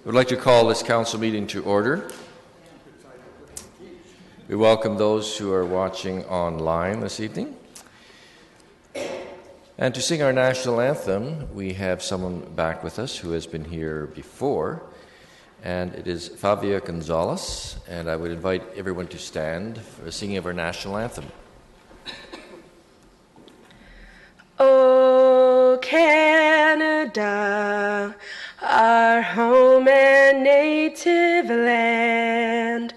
would like to call this council meeting to order. We welcome those who are watching online this evening. And to sing our national anthem, we have someone back with us who has been here before, and it is Favia Gonzalez, and I would invite everyone to stand for the singing of our national anthem. Oh, Canada, our home and native land,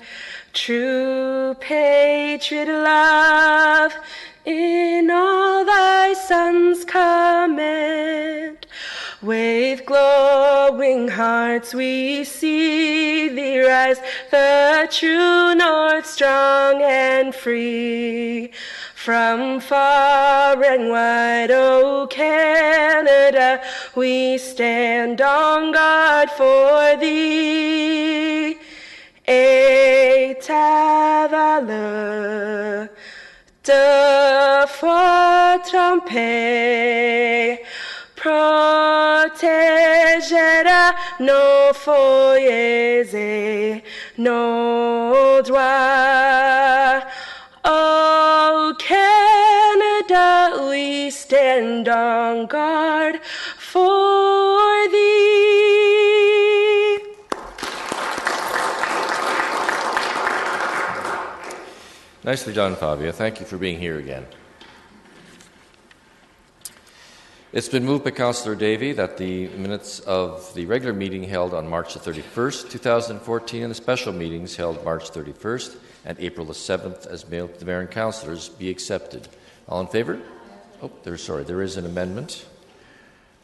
true patriot love in all thy sons command. With glowing hearts we see thee rise, the true north strong and free. From far and wide, O Canada, we stand on guard for thee. Et ta valeur de foi trempée protégera nos foyers et nos droits. Oh, Canada, we stand on guard for thee. Nicely done, Fabia. Thank you for being here again. It's been moved by Councillor Davey that the minutes of the regular meeting held on March the 31st, 2014, and the special meetings held March 31st and April the 7th as mailed to the Mayor and Councillors be accepted. All in favour? Oh, there is an amendment.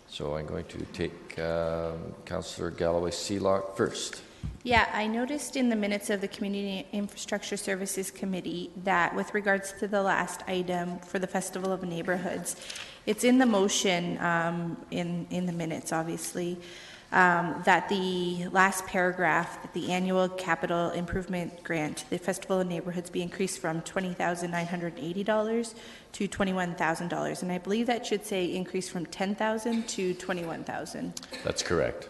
So I'm going to take Councillor Galloway-Sealock first. Yeah, I noticed in the minutes of the Community Infrastructure Services Committee that with regards to the last item for the Festival of Neighbourhoods, it's in the motion in the minutes, obviously, that the last paragraph, that the annual capital improvement grant, the Festival of Neighbourhoods, be increased from $20,980 to $21,000. And I believe that should say increase from $10,000 to $21,000. That's correct.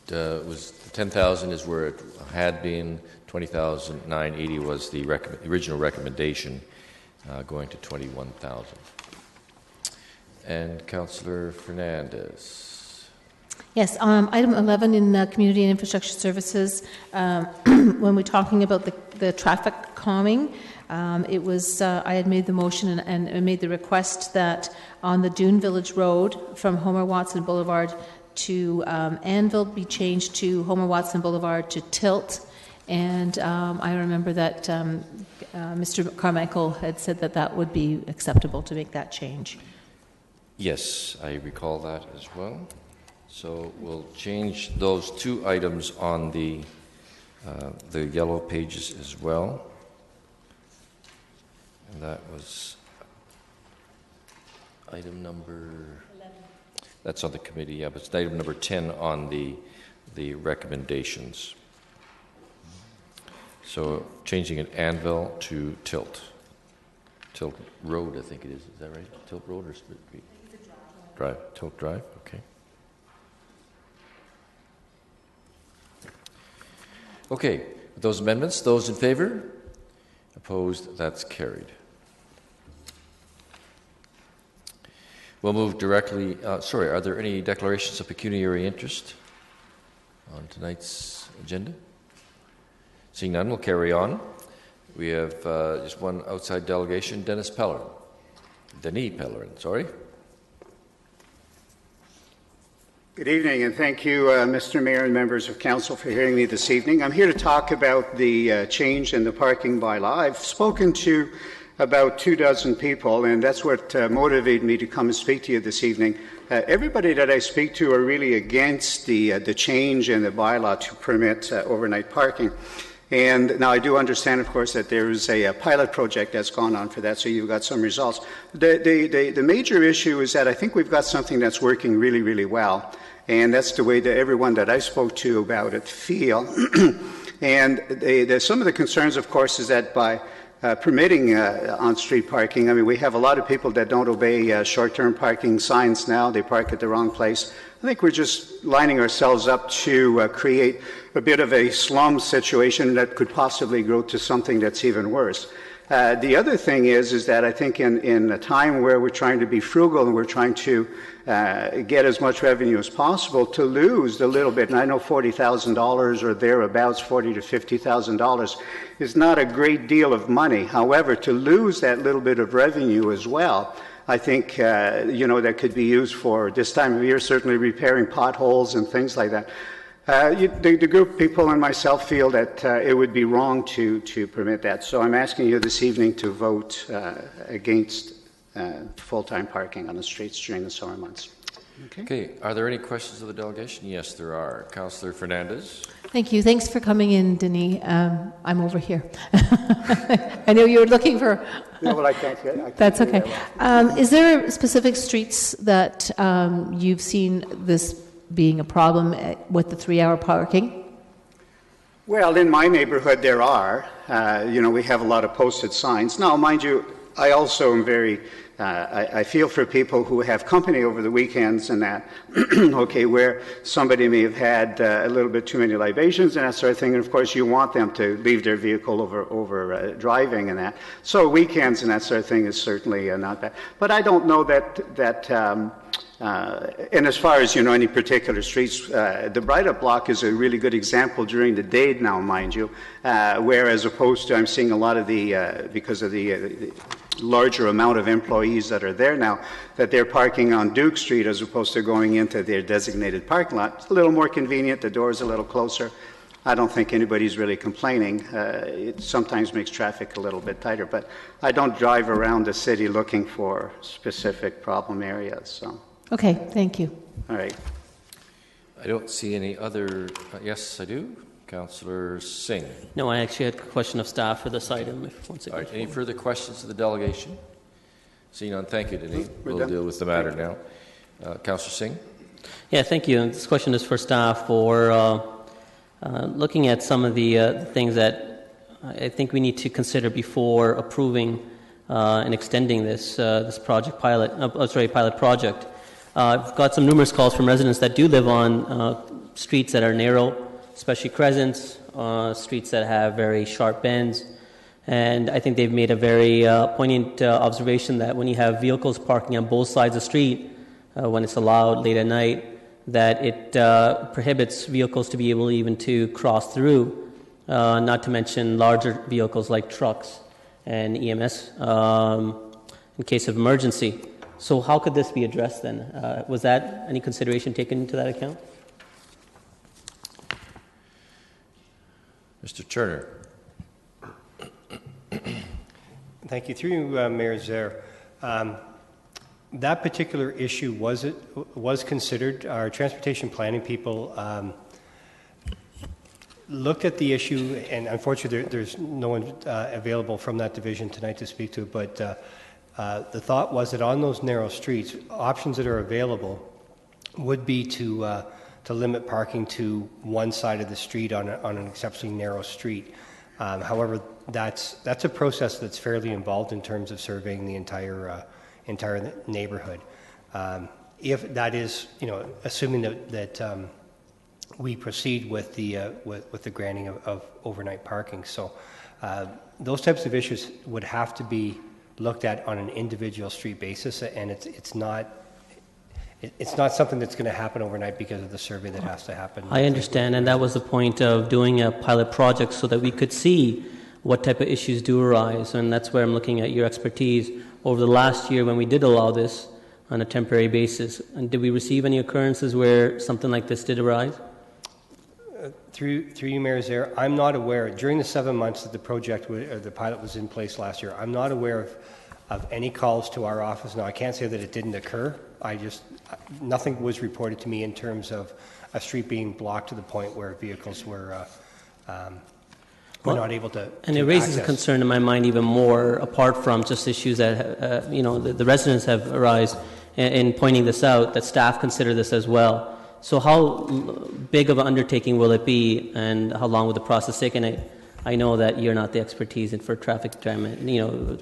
It was $10,000 is where it had been. $20,980 was the original recommendation, going to $21,000. And Councillor Fernandez. Yes, item 11 in Community and Infrastructure Services, when we're talking about the traffic calming, it was, I had made the motion and made the request that on the Dune Village Road from Homer Watson Boulevard to Anvil be changed to Homer Watson Boulevard to Tilt. And I remember that Mr. Carmichael had said that that would be acceptable to make that change. Yes, I recall that as well. So we'll change those two items on the yellow pages as well. And that was item number 11. That's on the committee, yeah, but it's item number 10 on the recommendations. So changing it Anvil to Tilt. Tilt Road, I think it is. Is that right? Tilt Road or Split Creek? Drive. Tilt Drive, okay. Okay, with those amendments, those in favor? Opposed? That's carried. We'll move directly, are there any declarations of pecuniary interest on tonight's agenda? Seeing none, we'll carry on. We have just one outside delegation, Denis Pellerin. Good evening, and thank you, Mr. Mayor and members of Council, for hearing me this evening. I'm here to talk about the change in the parking bylaw. I've spoken to about 24 people, and that's what motivated me to come and speak to you this evening. Everybody that I speak to are really against the change in the bylaw to permit overnight parking. And now I do understand, of course, that there is a pilot project that's gone on for that, so you've got some results. The major issue is that I think we've got something that's working really, really well, and that's the way that everyone that I spoke to about it feel. And some of the concerns, of course, is that by permitting on-street parking. I mean, we have a lot of people that don't obey short-term parking signs now. They park at the wrong place. I think we're just lining ourselves up to create a bit of a slum situation that could possibly grow to something that's even worse. The other thing is that I think in a time where we're trying to be frugal and we're trying to get as much revenue as possible, to lose a little bit, and I know $40,000 or thereabouts, $40,000 to $50,000 is not a great deal of money. However, to lose that little bit of revenue as well, I think, that could be used for this time of year, certainly repairing potholes and things like that. The group of people and myself feel that it would be wrong to permit that. So I'm asking you this evening to vote against full-time parking on the streets during the summer months. Okay. Are there any questions of the delegation? Yes, there are. Councillor Fernandez. Thank you. Thanks for coming in, Denis. I'm over here. I know you were looking for... No, well, I can't That's okay. Is there specific streets that you've seen this being a problem with the 3-hour parking? Well, in my neighborhood there are. We have a lot of posted signs. Now, mind you, I also am very... I feel for people who have company over the weekends and that, where somebody may have had a little bit too many libations and that sort of thing, and of course you want them to leave their vehicle over driving and that. So weekends and that sort of thing is certainly not bad. But I don't know that and as far as, any particular streets, the Bright Up block is a really good example during the day now, mind you, where as opposed to I'm seeing a lot of because of the larger amount of employees that are there now, that they're parking on Duke Street as opposed to going into their designated parking lot. It's a little more convenient, the door's a little closer. I don't think anybody's really complaining. It sometimes makes traffic a little bit tighter, but I don't drive around the city looking for specific problem areas. So. Okay, thank you. All right. I don't see any other... yes, I do. Councillor Singh. No, I actually had a question of staff for this item. All right. Any further questions to the delegation? Seeing none, thank you, Denis. We'll deal with the matter now. Councillor Singh. Yeah, thank you. And this question is for staff for looking at some of the things that I think we need to consider before approving and extending this pilot project. I've got some numerous calls from residents that do live on streets that are narrow, especially crescents, streets that have very sharp bends. And I think they've made a very poignant observation that when you have vehicles parking on both sides of the street, when it's allowed late at night, that it prohibits vehicles to be able even to cross through, not to mention larger vehicles like trucks and EMS in case of emergency. So how could this be addressed then? Was that any consideration taken into that account? Mr. Turner. Thank you. Through you, Mayor Zaire. That particular issue was considered. Our transportation planning people looked at the issue, and unfortunately there's no one available from that division tonight to speak to it, but the thought was that on those narrow streets, options that are available would be to limit parking to one side of the street on an exceptionally narrow street. However, that's a process that's fairly involved in terms of surveying the entire neighborhood. If that is, assuming that we proceed with the granting of overnight parking, so those types of issues would have to be looked at on an individual street basis, and it's not something that's going to happen overnight because of the survey that has to happen. I understand, and that was the point of doing a pilot project so that we could see what type of issues do arise, and that's where I'm looking at your expertise. Over the last year when we did allow this on a temporary basis, and did we receive any occurrences where something like this did arise? Through you, Mayor Zaire, I'm not aware, during the 7 months that the pilot was in place last year, I'm not aware of any calls to our office. Now, I can't say that it didn't occur. Nothing was reported to me in terms of a street being blocked to the point where vehicles were not able to. And it raises a concern in my mind even more, apart from just issues that the residents have arise in pointing this out, that staff consider this as well. So how big of an undertaking will it be, and how long will the process take? And I know that you're not the expertise for traffic jam,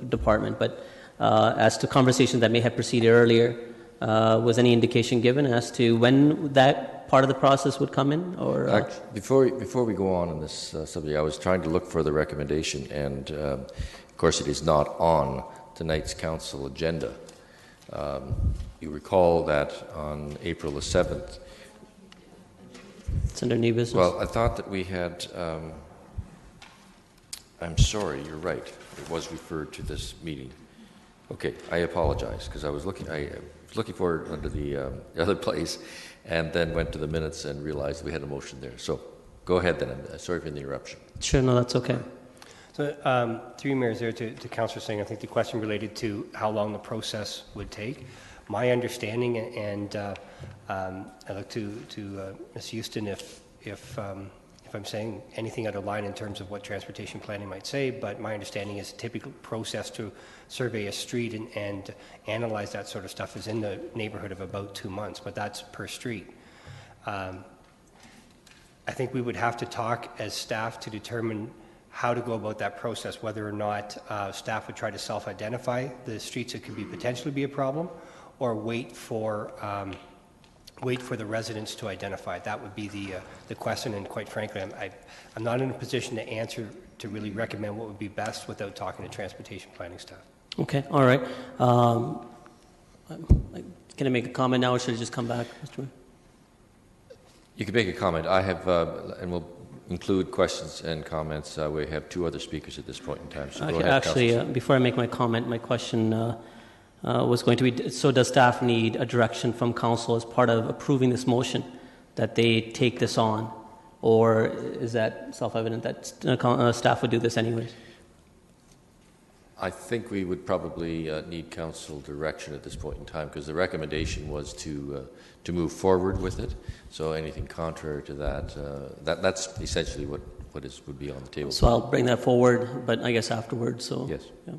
department, but as to conversations that may have proceeded earlier, was any indication given as to when that part of the process would come in? Or before we go on in this subject, I was trying to look for the recommendation, and of course it is not on tonight's council agenda. You recall that on April the 7th, it's under new business. Well, I thought that we had, I'm sorry, you're right. It was referred to this meeting. Okay, I apologize, because I was looking for it under the other place, and then went to the minutes and realized we had a motion there. So go ahead then. I'm sorry for the interruption. Sure, no, that's okay. So, through you, Mayor, there to Councillor Singh, I think the question related to how long the process would take. My understanding, and I look to Ms. Houston if I'm saying anything out of line in terms of what transportation planning might say, but my understanding is a typical process to survey a street and analyze that sort of stuff is in the neighborhood of about 2 months, but that's per street. I think we would have to talk as staff to determine how to go about that process, whether or not staff would try to self-identify the streets that could potentially be a problem, or wait for the residents to identify. That would be the question, and quite frankly, I'm not in a position to answer to really recommend what would be best without talking to transportation planning staff. Okay, all right. Can I make a comment now, or should I just come back, Mr. Mayor? You can make a comment. I have, and we'll include questions and comments. We have 2 other speakers at this point in time. So go ahead, actually, before I make my comment, my question was going to be, so does staff need a direction from council as part of approving this motion that they take this on? Or is that self-evident that staff would do this anyways? I think we would probably need council direction at this point in time, because the recommendation was to move forward with it. So anything contrary to that's essentially what would be on the table. So I'll bring that forward, but I guess afterwards. So yes. Yeah.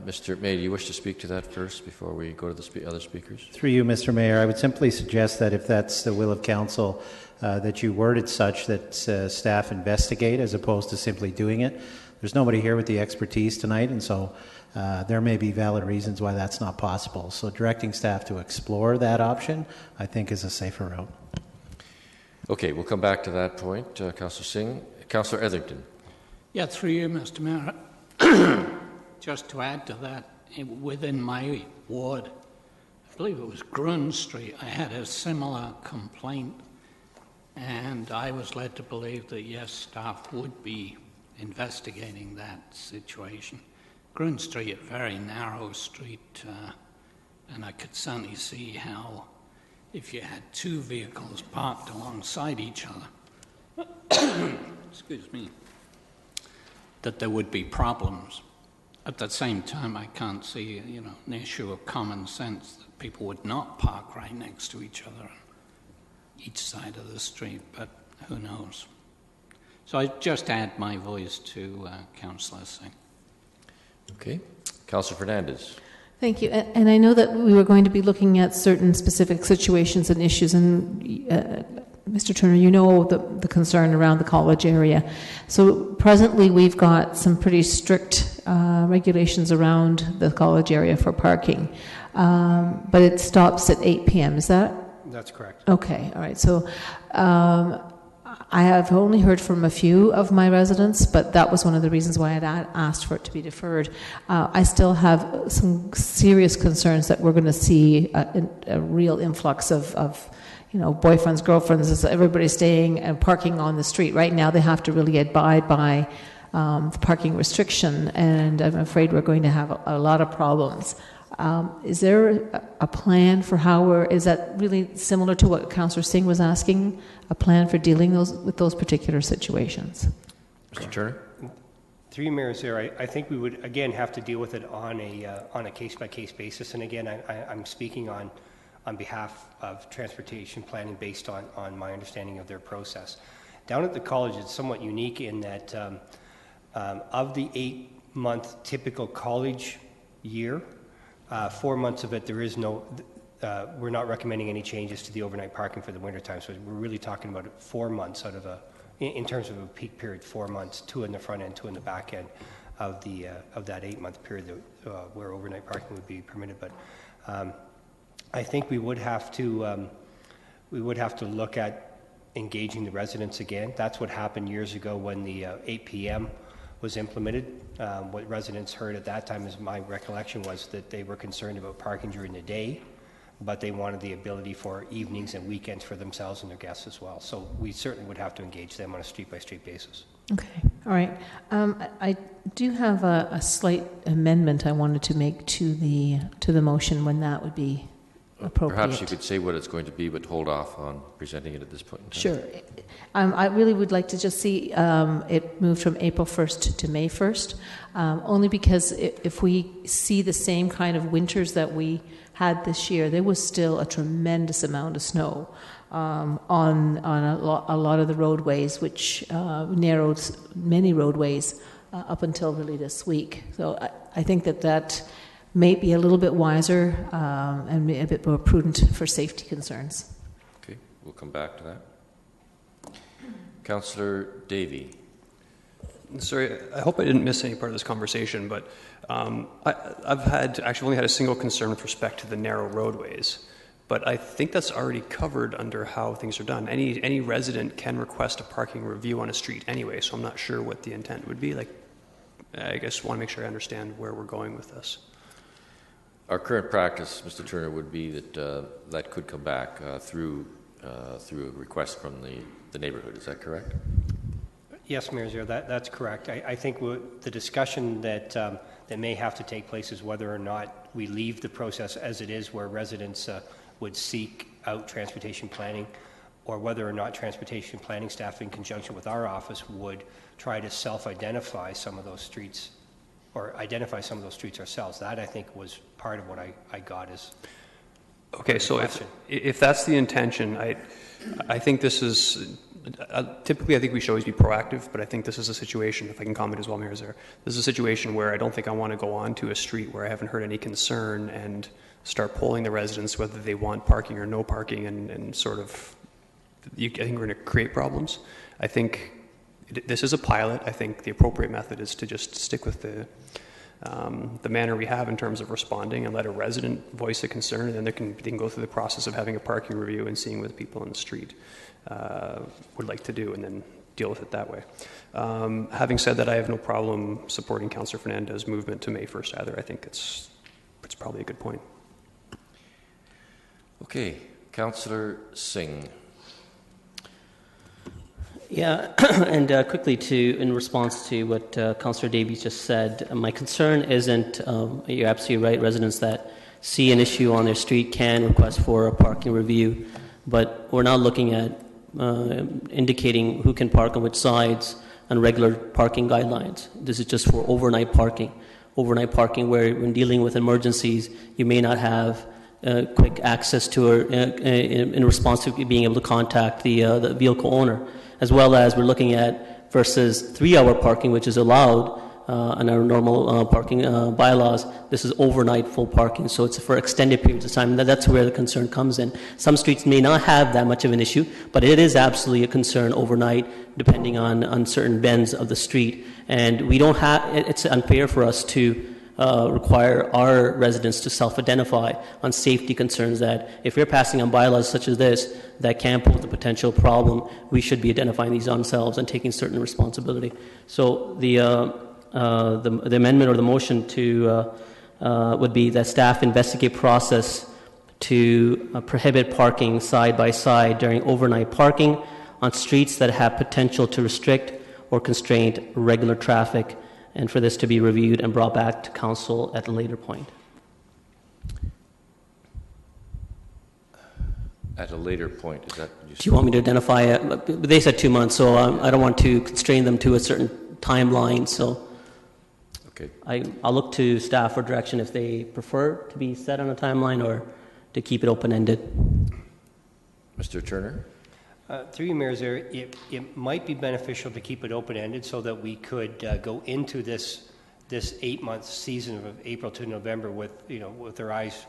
Mr. May, do you wish to speak to that first before we go to the other speakers? Through you, Mr. Mayor, I would simply suggest that if that's the will of council, that you word it such that staff investigate as opposed to simply doing it. There's nobody here with the expertise tonight, and so there may be valid reasons why that's not possible. So directing staff to explore that option, I think, is a safer route. Okay, we'll come back to that point. Councillor Singh. Councillor Etherington. Yeah, through you, Mr. Mayor. Just to add to that, within my ward, I believe it was Grun Street, I had a similar complaint, and I was led to believe that, yes, staff would be investigating that situation. Grun Street, a very narrow street, and I could certainly see how if you had 2 vehicles parked alongside each other, excuse me, that there would be problems. At the same time, I can't see, an issue of common sense that people would not park right next to each other on each side of the street, but who knows. So I just add my voice to Councillor Singh. Okay. Councillor Fernandez. Thank you. And I know that we were going to be looking at certain specific situations and issues, and Mr. Turner, you know the concern around the college area. So presently we've got some pretty strict regulations around the college area for parking, but it stops at 8 p.m. Is that? That's correct. Okay, all right. So I have only heard from a few of my residents, but that was one of the reasons why I had asked for it to be deferred. I still have some serious concerns that we're going to see a real influx of boyfriends, girlfriends, everybody staying and parking on the street. Right now they have to really abide by the parking restriction, and I'm afraid we're going to have a lot of problems. Is there a plan for is that really similar to what Councillor Singh was asking, a plan for dealing with those particular situations? Mr. Turner? Through you, Mayor, I think we would, again, have to deal with it on a case-by-case basis. And again, I'm speaking on behalf of transportation planning based on my understanding of their process. Down at the college, it's somewhat unique in that of the 8-month typical college year, 4 months of it, there is no, we're not recommending any changes to the overnight parking for the wintertime. So we're really talking about 4 months out of in terms of a peak period, 4 months, 2 in the front end, 2 in the back end of that 8-month period where overnight parking would be permitted. But I think we would have to look at engaging the residents again. That's what happened years ago when the 8 p.m. was implemented. What residents heard at that time, is my recollection, was that they were concerned about parking during the day, but they wanted the ability for evenings and weekends for themselves and their guests as well. So we certainly would have to engage them on a street-by-street basis. Okay, all right. I do have a slight amendment I wanted to make to the motion when that would be appropriate. Perhaps you could say what it's going to be, but hold off on presenting it at this point in time. Sure. I really would like to just see it moved from April 1st to May 1st, only because if we see the same kind of winters that we had this year, there was still a tremendous amount of snow on a lot of the roadways, which narrowed many roadways up until really this week. So I think that may be a little bit wiser and a bit more prudent for safety concerns. Okay, we'll come back to that. Councillor Davey. Sorry, I hope I didn't miss any part of this conversation, but I've actually only had a single concern with respect to the narrow roadways. But I think that's already covered under how things are done. Any resident can request a parking review on a street anyway, so I'm not sure what the intent would be. I guess want to make sure I understand where we're going with this. Our current practice, Mr. Turner, would be that that could come back through a request from the neighborhood. Is that correct? Yes, Mayor Zero, that's correct. I think the discussion that may have to take place is whether or not we leave the process as it is, where residents would seek out transportation planning, or whether or not transportation planning staff in conjunction with our office would try to self-identify some of those streets, or identify some of those streets ourselves. That, I think, was part of what I got as okay. So if that's the intention, I think this is typically, I think we should always be proactive, but I think this is a situation, if I can comment as well, Mayor Zare, this is a situation where I don't think I want to go on to a street where I haven't heard any concern and start polling the residents whether they want parking or no parking, and sort of, I think we're going to create problems. I think this is a pilot. I think the appropriate method is to just stick with the manner we have in terms of responding, and let a resident voice a concern, and then they can go through the process of having a parking review and seeing what the people in the street would like to do, and then deal with it that way. Having said that, I have no problem supporting Councillor Fernandez's movement to May 1st either. I think it's probably a good point. Okay, Councillor Singh. Yeah, and quickly in response to what Councillor Davies just said, my concern isn't, you're absolutely right, residents that see an issue on their street can request for a parking review, but we're not looking at indicating who can park on which sides and regular parking guidelines. This is just for overnight parking. Overnight parking where when dealing with emergencies, you may not have quick access to in response to being able to contact the vehicle owner, as well as we're looking at versus 3-hour parking, which is allowed in our normal parking bylaws. This is overnight full parking, so it's for extended periods of time. That's where the concern comes in. Some streets may not have that much of an issue, but it is absolutely a concern overnight, depending on certain bends of the street. And we don't have. It's unfair for us to require our residents to self-identify on safety concerns, that if we're passing on bylaws such as this that can pose a potential problem, we should be identifying these ourselves and taking certain responsibility. So the amendment or the motion to would be that staff investigate process to prohibit parking side by side during overnight parking on streets that have potential to restrict or constrain regular traffic, and for this to be reviewed and brought back to council at a later point. At a later point, is that what you said? Do you want me to identify it? They said 2 months, so I don't want to constrain them to a certain timeline, so okay. I'll look to staff for direction if they prefer to be set on a timeline or to keep it open-ended. Mr. Turner? Through you, Mayor Zare, it might be beneficial to keep it open-ended so that we could go into this 8-month season of April to November with our eyes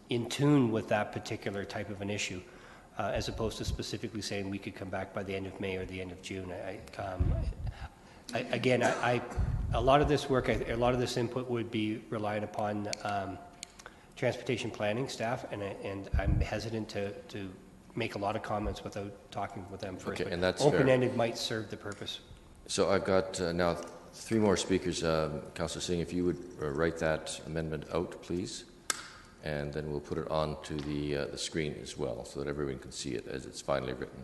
in tune with that particular type of an issue. as opposed to specifically saying we could come back by the end of May or the end of June. A lot of this work, a lot of this input would be reliant upon transportation planning staff, and I'm hesitant to make a lot of comments without talking with them first. Okay, but and that's open-ended might serve the purpose. So I've got now 3 more speakers. Councillor Singh, if you would write that amendment out, please, and then we'll put it on to the screen as well, so that everyone can see it as it's finally written.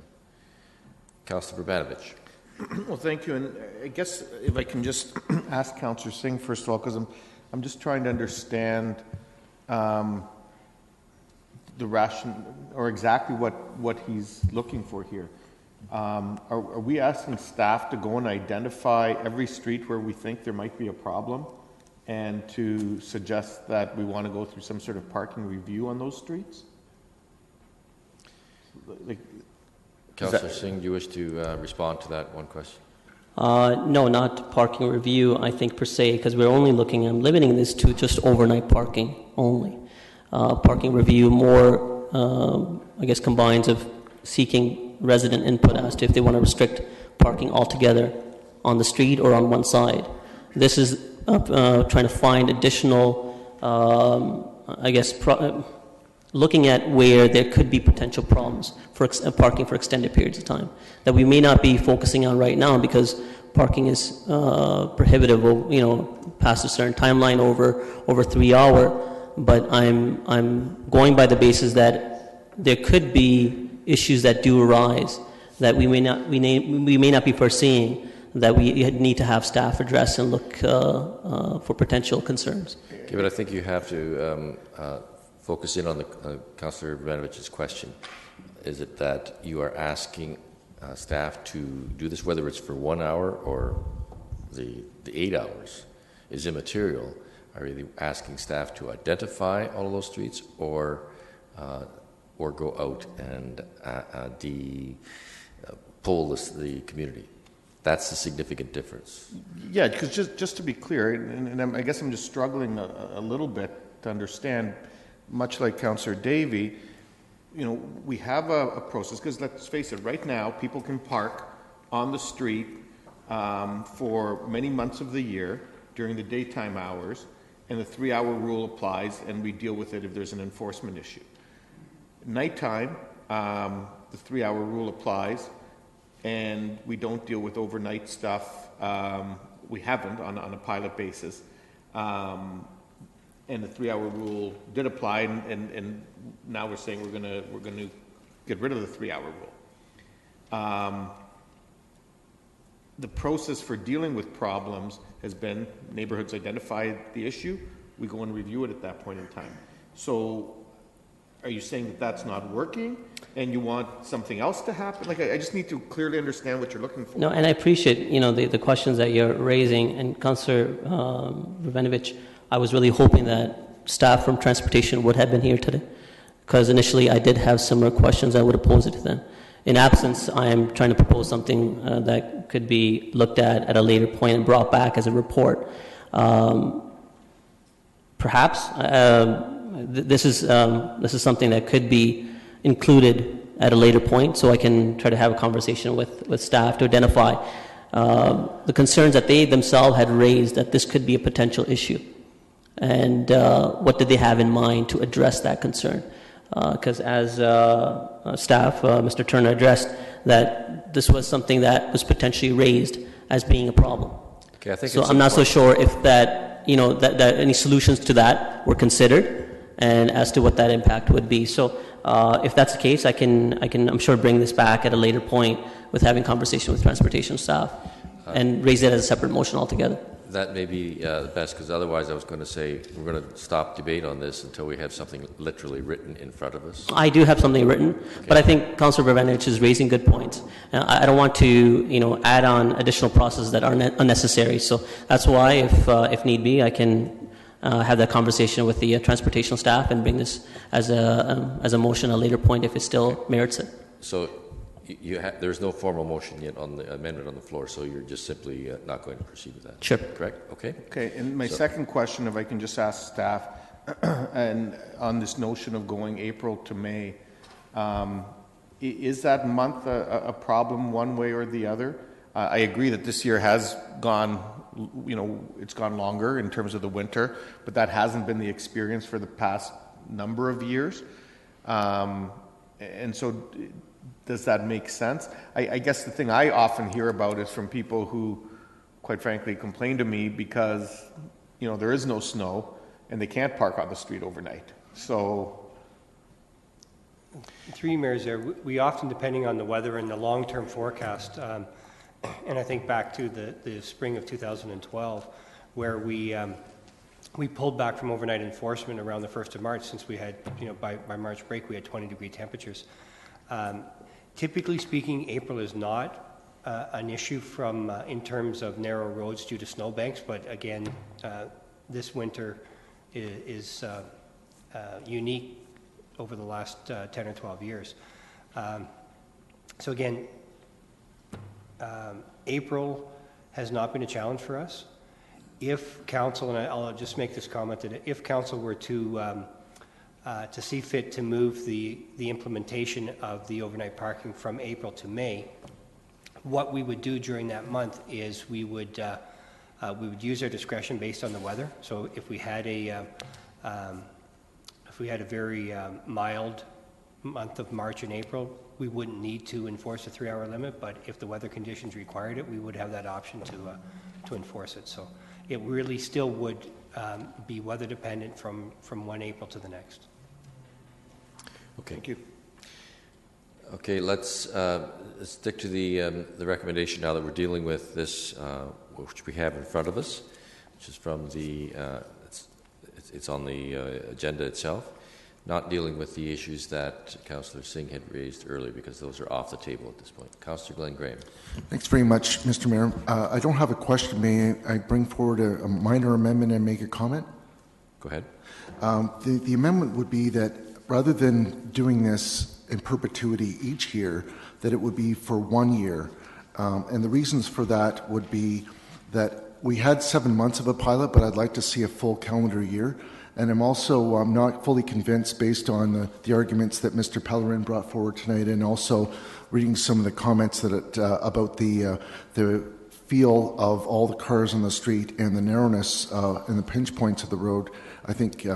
Councillor Brabanovic. Well, thank you. And I guess if I can just ask Councillor Singh first of all, because I'm just trying to understand the ration, or exactly what he's looking for here. Are we asking staff to go and identify every street where we think there might be a problem, and to suggest that we want to go through some sort of parking review on those streets? Councillor Singh, do you wish to respond to that one question? No, not parking review, I think, per se, because we're only I'm limiting this to just overnight parking only. Parking review more, I guess, combines of seeking resident input as to if they want to restrict parking altogether on the street or on one side. This is trying to find additional, looking at where there could be potential problems for parking for extended periods of time that we may not be focusing on right now because parking is prohibitive, past a certain timeline over 3 hour. But I'm going by the basis that there could be issues that do arise that we may not be foreseeing, that we need to have staff address and look for potential concerns. Okay, but I think you have to focus in on Councillor Branovic's question. Is it that you are asking staff to do this, whether it's for 1 hour or the 8 hours, is immaterial? Are you asking staff to identify all of those streets, or go out and poll the community? That's the significant difference. Yeah, because just to be clear, and I guess I'm just struggling a little bit to understand, much like Councillor Davey, we have a process, because let's face it, right now people can park on the street for many months of the year during the daytime hours, and the 3-hour rule applies, and we deal with it if there's an enforcement issue. Nighttime, the 3-hour rule applies, and we don't deal with overnight stuff. We haven't on a pilot basis. And the 3-hour rule did apply, and now we're saying we're going to get rid of the 3-hour rule. The process for dealing with problems has been neighborhoods identify the issue, we go and review it at that point in time. So are you saying that that's not working and you want something else to happen? I just need to clearly understand what you're looking for. No, and I appreciate, the questions that you're raising. And Councillor Brabanovic, I was really hoping that staff from transportation would have been here today, because initially I did have similar questions. I would have posed it to them. In absence, I am trying to propose something that could be looked at a later point and brought back as a report. Perhaps this is something that could be included at a later point, so I can try to have a conversation with staff to identify the concerns that they themselves had raised, that this could be a potential issue, and what did they have in mind to address that concern. Because as staff, Mr. Turner addressed, that this was something that was potentially raised as being a problem. Okay, I think so. I'm not so sure if that any solutions to that were considered, and as to what that impact would be. So, if that's the case, I can I'm sure bring this back at a later point with having conversation with transportation staff, and raise it as a separate motion altogether. That may be the best, because otherwise I was going to say we're going to stop debate on this until we have something literally written in front of us. I do have something written, okay. But I think Councillor Brabanovic is raising good points. I don't want to, add on additional processes that are unnecessary. So that's why, if need be, I can have that conversation with the transportation staff and bring this as a motion at a later point if it still merits it. So there's no formal motion yet on the amendment on the floor, so you're just simply not going to proceed with that. Sure. Correct? Okay. Okay, and my second question, if I can just ask staff, and on this notion of going April to May, Is that month a problem one way or the other? I agree that this year has gone, it's gone longer in terms of the winter, but that hasn't been the experience for the past number of years. And so does that make sense? I guess the thing I often hear about is from people who, quite frankly, complain to me because, there is no snow and they can't park on the street overnight. So... Through you, Mayor, there, we often, depending on the weather and the long-term forecast, and I think back to the spring of 2012, where we pulled back from overnight enforcement around the 1st of March, since we had, by March break, we had 20-degree temperatures. Typically speaking, April is not an issue in terms of narrow roads due to snowbanks, but again, this winter is unique over the last 10 or 12 years. So again, April has not been a challenge for us. If council, and I'll just make this comment, that if council were to see fit to move the implementation of the overnight parking from April to May, what we would do during that month is we would use our discretion based on the weather. So if we had a very mild month of March and April, we wouldn't need to enforce a 3-hour limit, but if the weather conditions required it, we would have that option to enforce it. So it really still would be weather dependent from 1 April to the next. Okay. Thank you. Okay, let's stick to the recommendation now that we're dealing with this, which we have in front of us, which is from the it's on the agenda itself, not dealing with the issues that Councillor Singh had raised earlier, because those are off the table at this point. Councillor Glenn Graham. Thanks very much, Mr. Mayor. I don't have a question. May I bring forward a minor amendment and make a comment? Go ahead. The amendment would be that rather than doing this in perpetuity each year, that it would be for 1 year. And the reasons for that would be that we had 7 months of a pilot, but I'd like to see a full calendar year. And I'm also not fully convinced, based on the arguments that Mr. Pellerin brought forward tonight, and also reading some of the comments about the feel of all the cars on the street and the narrowness and the pinch points of the road. I think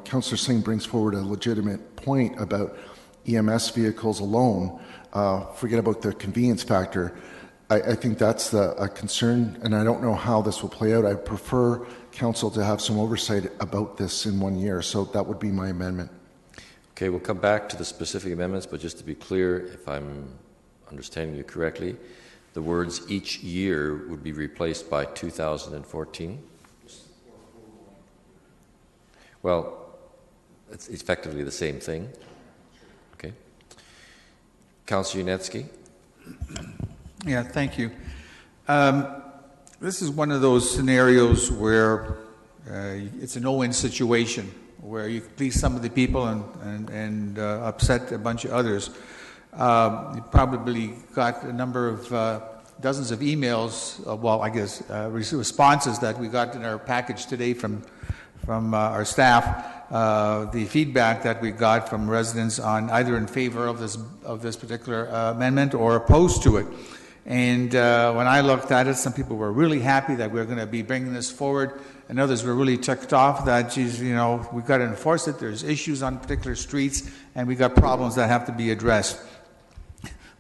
Councillor Singh brings forward a legitimate point about EMS vehicles alone. Forget about the convenience factor. I think that's a concern, and I don't know how this will play out. I prefer council to have some oversight about this in 1 year, so that would be my amendment. Okay, we'll come back to the specific amendments, but just to be clear, if I'm understanding you correctly, the words each year would be replaced by 2014? Well, it's effectively the same thing. Okay. Councillor Yunetsky. Yeah, thank you. This is one of those scenarios where it's a no-win situation, where you please some of the people and upset a bunch of others. You probably got a number of dozens of emails, responses that we got in our package today from our staff. The feedback that we got from residents on either in favor of this particular amendment or opposed to it. And when I looked at it, some people were really happy that we're going to be bringing this forward, and others were really ticked off that, geez, we've got to enforce it. There's issues on particular streets, and we got problems that have to be addressed.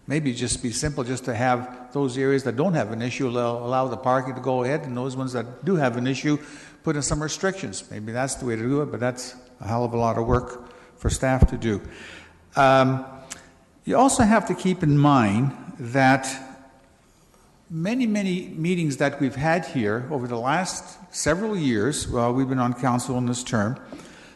Maybe just be simple, just to have those areas that don't have an issue allow the parking to go ahead, and those ones that do have an issue put in some restrictions. Maybe that's the way to do it, but that's a hell of a lot of work for staff to do. You also have to keep in mind that many meetings that we've had here over the last several years, while we've been on council in this term,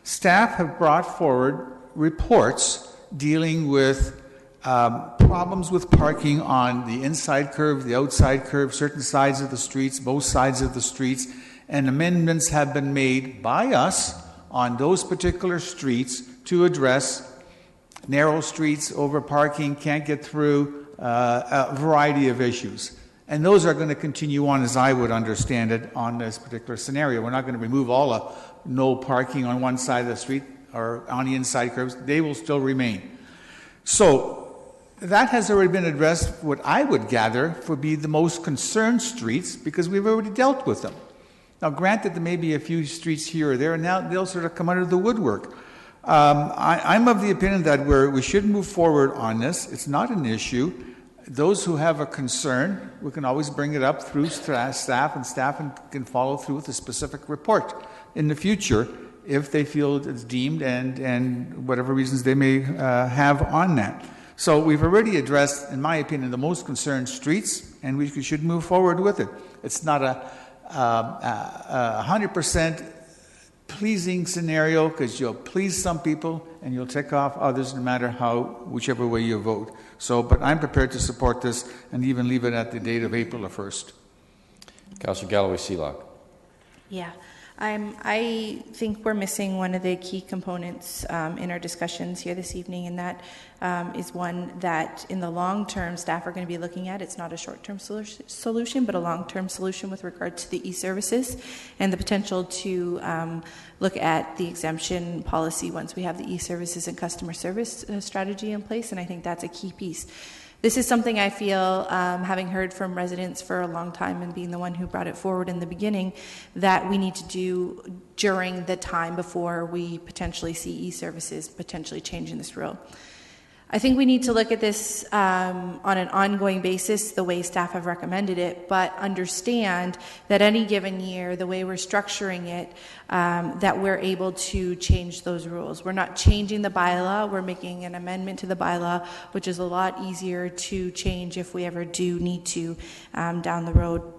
staff have brought forward reports dealing with problems with parking on the inside curve, the outside curve, certain sides of the streets, both sides of the streets, and amendments have been made by us on those particular streets to address narrow streets, over parking, can't get through, a variety of issues. And those are going to continue on, as I would understand it, on this particular scenario. We're not going to remove all the no parking on one side of the street or on the inside curbs. They will still remain. So that has already been addressed, what I would gather, for be the most concerned streets, because we've already dealt with them. Now, granted, there may be a few streets here or there, and now they'll sort of come under the woodwork. I'm of the opinion that we should move forward on this. It's not an issue. Those who have a concern, we can always bring it up through staff, and staff can follow through with a specific report in the future if they feel it's deemed and whatever reasons they may have on that. So we've already addressed, in my opinion, the most concerned streets, and we should move forward with it. It's not a 100% pleasing scenario, because you'll please some people and you'll tick off others, no matter whichever way you vote. So, but I'm prepared to support this and even leave it at the date of April the 1st. Councillor Galloway-Seelock. Yeah. I think we're missing one of the key components in our discussions here this evening, and that is one that in the long term staff are going to be looking at. It's not a short-term solution, but a long-term solution with regard to the e-services and the potential to look at the exemption policy once we have the e-services and customer service strategy in place, and I think that's a key piece. This is something I feel, having heard from residents for a long time and being the one who brought it forward in the beginning, that we need to do during the time before we potentially see e-services potentially changing this rule. I think we need to look at this on an ongoing basis, the way staff have recommended it, but understand that any given year, the way we're structuring it, that we're able to change those rules. We're not changing the bylaw, we're making an amendment to the bylaw, which is a lot easier to change if we ever do need to down the road.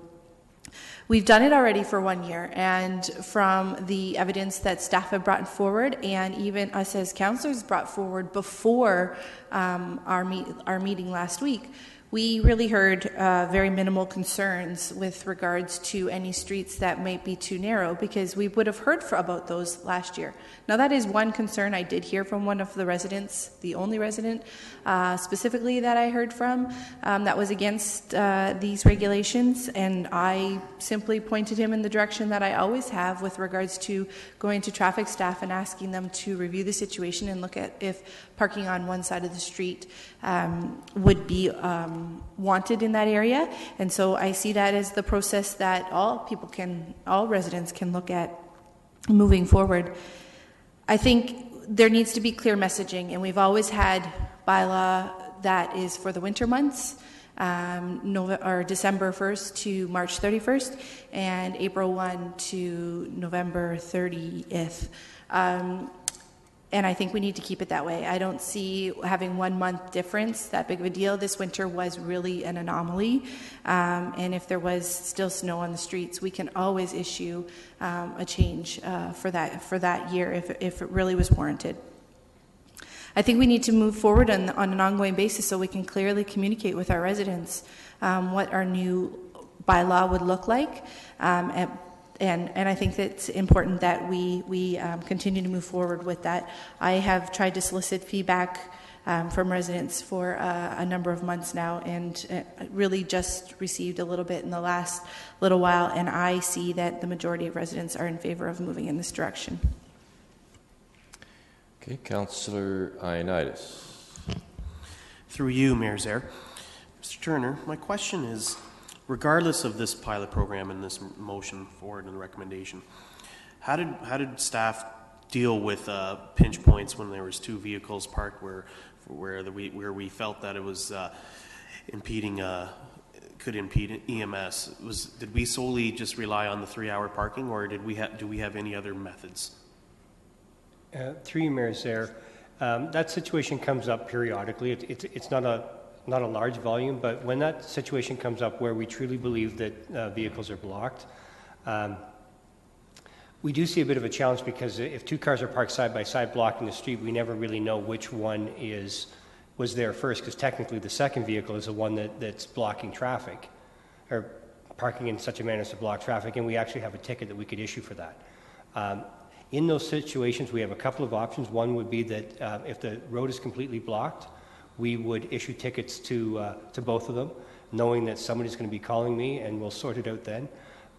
We've done it already for 1 year, and from the evidence that staff have brought forward, and even us as councillors brought forward before our meeting last week, we really heard very minimal concerns with regards to any streets that might be too narrow, because we would have heard about those last year. Now, that is one concern I did hear from one of the residents, the only resident specifically that I heard from, that was against these regulations, and I simply pointed him in the direction that I always have with regards to going to traffic staff and asking them to review the situation and look at if parking on one side of the street would be wanted in that area. And so I see that as the process that all residents can look at moving forward. I think there needs to be clear messaging, and we've always had bylaw that is for the winter months, December 1st to March 31st, and April 1 to November 30th. And I think we need to keep it that way. I don't see having 1 month difference that big of a deal. This winter was really an anomaly. And if there was still snow on the streets, we can always issue a change for that year if it really was warranted. I think we need to move forward on an ongoing basis so we can clearly communicate with our residents what our new bylaw would look like. And I think that it's important that we continue to move forward with that. I have tried to solicit feedback from residents for a number of months now, and really just received a little bit in the last little while, and I see that the majority of residents are in favor of moving in this direction. Okay, Councillor Ioannidis. Through you, Mayor Zaire. Mr. Turner, my question is, regardless of this pilot program and this motion forward and recommendation, how did staff deal with pinch points when there was 2 vehicles parked where we felt that it was could impede EMS? Did we solely just rely on the 3-hour parking, or do we have any other methods? Through you, Mayor Zaire, that situation comes up periodically. It's not a large volume, but when that situation comes up where we truly believe that vehicles are blocked, we do see a bit of a challenge, because if 2 cars are parked side by side blocking the street, we never really know which one was there first, because technically the second vehicle is the one that's blocking traffic, or parking in such a manner as to block traffic, and we actually have a ticket that we could issue for that. In those situations, we have a couple of options. One would be that if the road is completely blocked, we would issue tickets to both of them, knowing that somebody's going to be calling me, and we'll sort it out then.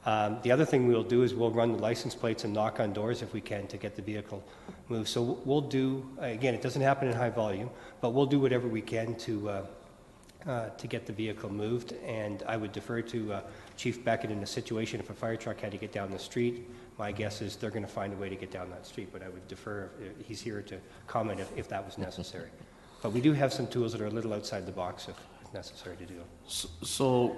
The other thing we'll do is we'll run the license plates and knock on doors if we can to get the vehicle moved. So we'll do, again, it doesn't happen in high volume, but we'll do whatever we can to get the vehicle moved. And I would defer to Chief Beckett in a situation if a fire truck had to get down the street. My guess is they're going to find a way to get down that street, but I would defer. He's here to comment if that was necessary. But we do have some tools that are a little outside the box if necessary to do. So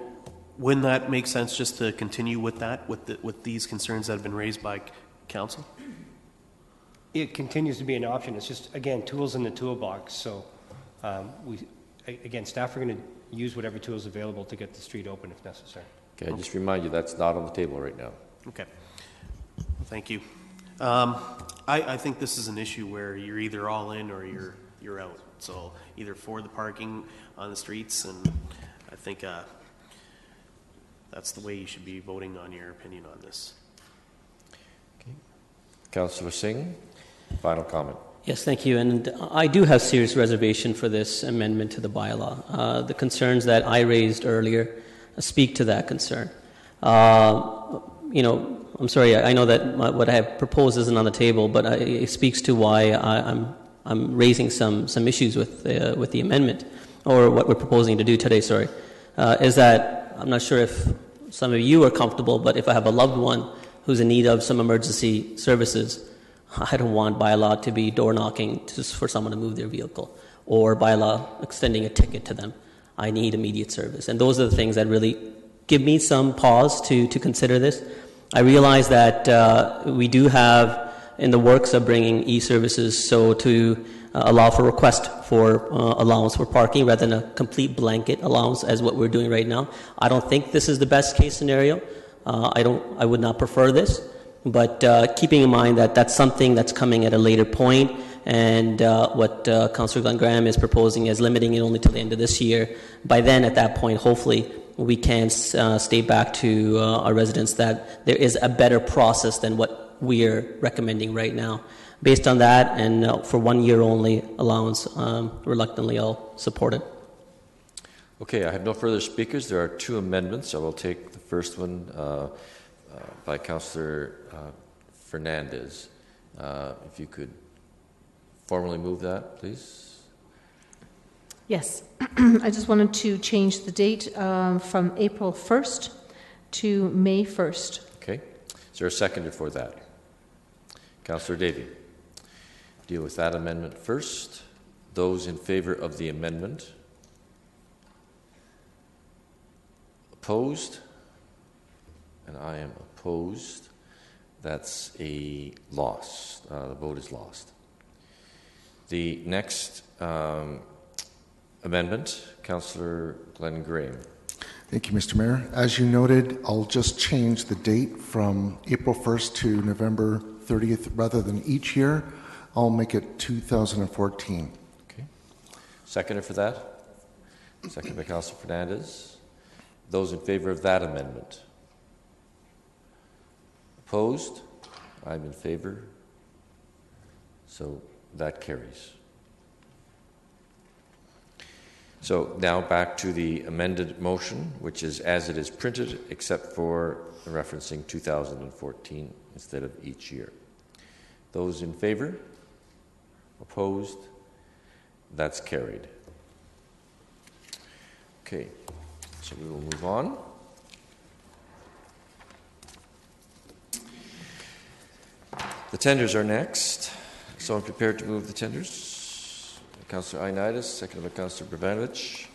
wouldn't that make sense just to continue with that, with these concerns that have been raised by council? It continues to be an option. It's just, again, tools in the toolbox. So staff are going to use whatever tools available to get the street open if necessary. Okay, just remind you that's not on the table right now. Okay. Thank you. I think this is an issue where you're either all in or you're out. So either for the parking on the streets, and I think that's the way you should be voting on your opinion on this. Okay. Councillor Singh, final comment. Yes, thank you. And I do have serious reservation for this amendment to the bylaw. The concerns that I raised earlier speak to that concern. I'm sorry, I know that what I have proposed isn't on the table, but it speaks to why I'm raising some issues with the amendment, or what we're proposing to do today, is that I'm not sure if some of you are comfortable, but if I have a loved one who's in need of some emergency services, I don't want by law to be door knocking just for someone to move their vehicle, or by law extending a ticket to them. I need immediate service. And those are the things that really give me some pause to consider this. I realize that we do have in the works of bringing e-services, so to allow for request for allowance for parking rather than a complete blanket allowance as what we're doing right now. I don't think this is the best case scenario. I would not prefer this, but keeping in mind that that's something that's coming at a later point, and what Councillor Glenn Graham is proposing is limiting it only till the end of this year. By then, at that point, hopefully, we can state back to our residents that there is a better process than what we're recommending right now. Based on that, and for 1 year only allowance, reluctantly I'll support it. Okay, I have no further speakers. There are two amendments. I will take the first one by Councillor Fernandez. If you could formally move that, please. Yes. I just wanted to change the date from April 1st to May 1st. Okay. Is there a seconder for that? Councillor Davey. Deal with that amendment first. Those in favour of the amendment? Opposed? And I am opposed. That's a loss. The vote is lost. The next amendment, Councillor Glenn Graham. Thank you, Mr. Mayor. As you noted, I'll just change the date from April 1st to November 30th rather than each year. I'll make it 2014. Okay. Seconder for that? Second by Councillor Fernandez. Those in favour of that amendment? Opposed? I'm in favour. So that carries. So now back to the amended motion, which is as it is printed, except for referencing 2014 instead of each year. Those in favour? Opposed? That's carried. Okay, so we will move on. The tenders are next. Someone prepared to move the tenders? Councillor Ioannidis, seconded by Councillor Bravanovich.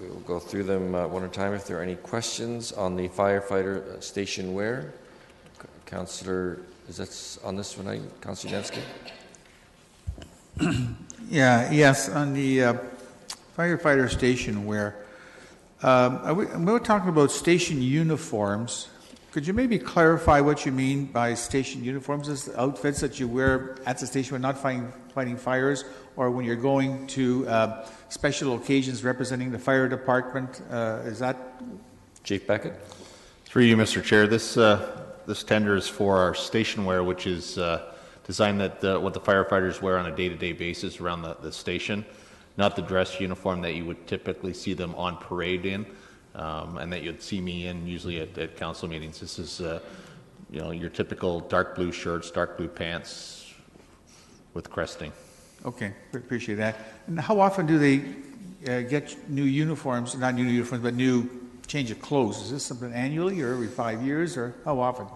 We will go through them one at a time. If there are any questions on the firefighter station wear, Councillor, is that on this one? Councillor Dansky? Yes, on the firefighter station wear. We're talking about station uniforms. Could you maybe clarify what you mean by station uniforms? Is the outfits that you wear at the station when not fighting fires, or when you're going to special occasions representing the fire department? Is that... Chief Beckett? Through you, Mr. Chair, this tender is for our station wear, which is designed that what the firefighters wear on a day-to-day basis around the station, not the dress uniform that you would typically see them on parade in. and that you'd see me in usually at council meetings. This is, your typical dark blue shirts, dark blue pants with cresting. Okay, appreciate that. And how often do they get new uniforms, not new uniforms, but new change of clothes? Is this something annually or every 5 years, or how often?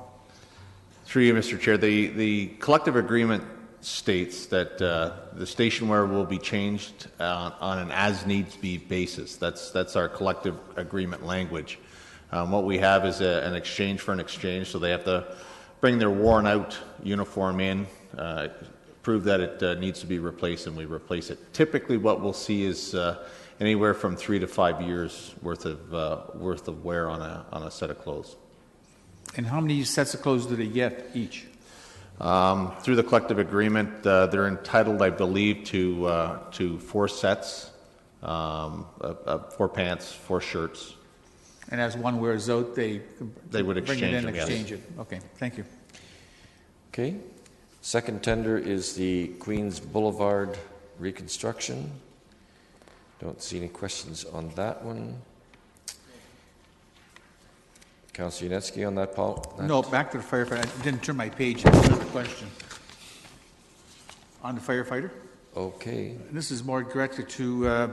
Through you, Mr. Chair, the collective agreement states that the station wear will be changed on an as-needs-be basis. That's our collective agreement language. What we have is an exchange for an exchange, so they have to bring their worn-out uniform in, prove that it needs to be replaced, and we replace it. Typically, what we'll see is anywhere from 3 to 5 years worth of wear on a set of clothes. And how many sets of clothes do they get each? Through the collective agreement, they're entitled, I believe, to 4 sets, 4 pants, 4 shirts. And as one wears out, they would exchange bring it in them, and yes. exchange it. Okay, thank you. Okay. Second tender is the Queens Boulevard reconstruction. Don't see any questions on that one. Councillor Yanetsky on that, Paul? No, back to the firefighter. I didn't turn my page. Another question. On the firefighter? Okay. And this is more directed to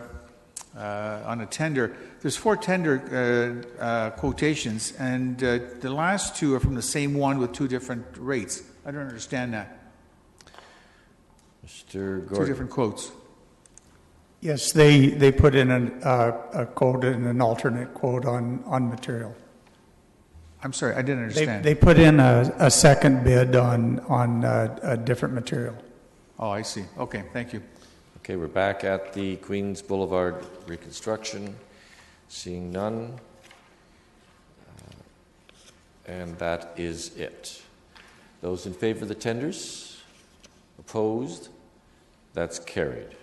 on a tender. There's 4 tender quotations, and the last 2 are from the same one with 2 different rates. I don't understand that. Mr. Gordon. 2 different quotes. Yes, they put in a quote and an alternate quote on material. I'm sorry, I didn't understand. They put in a second bid on a different material. Oh, I see. Okay, thank you. Okay, we're back at the Queens Boulevard reconstruction. Seeing none. And that is it. Those in favor of the tenders? Opposed? That's carried.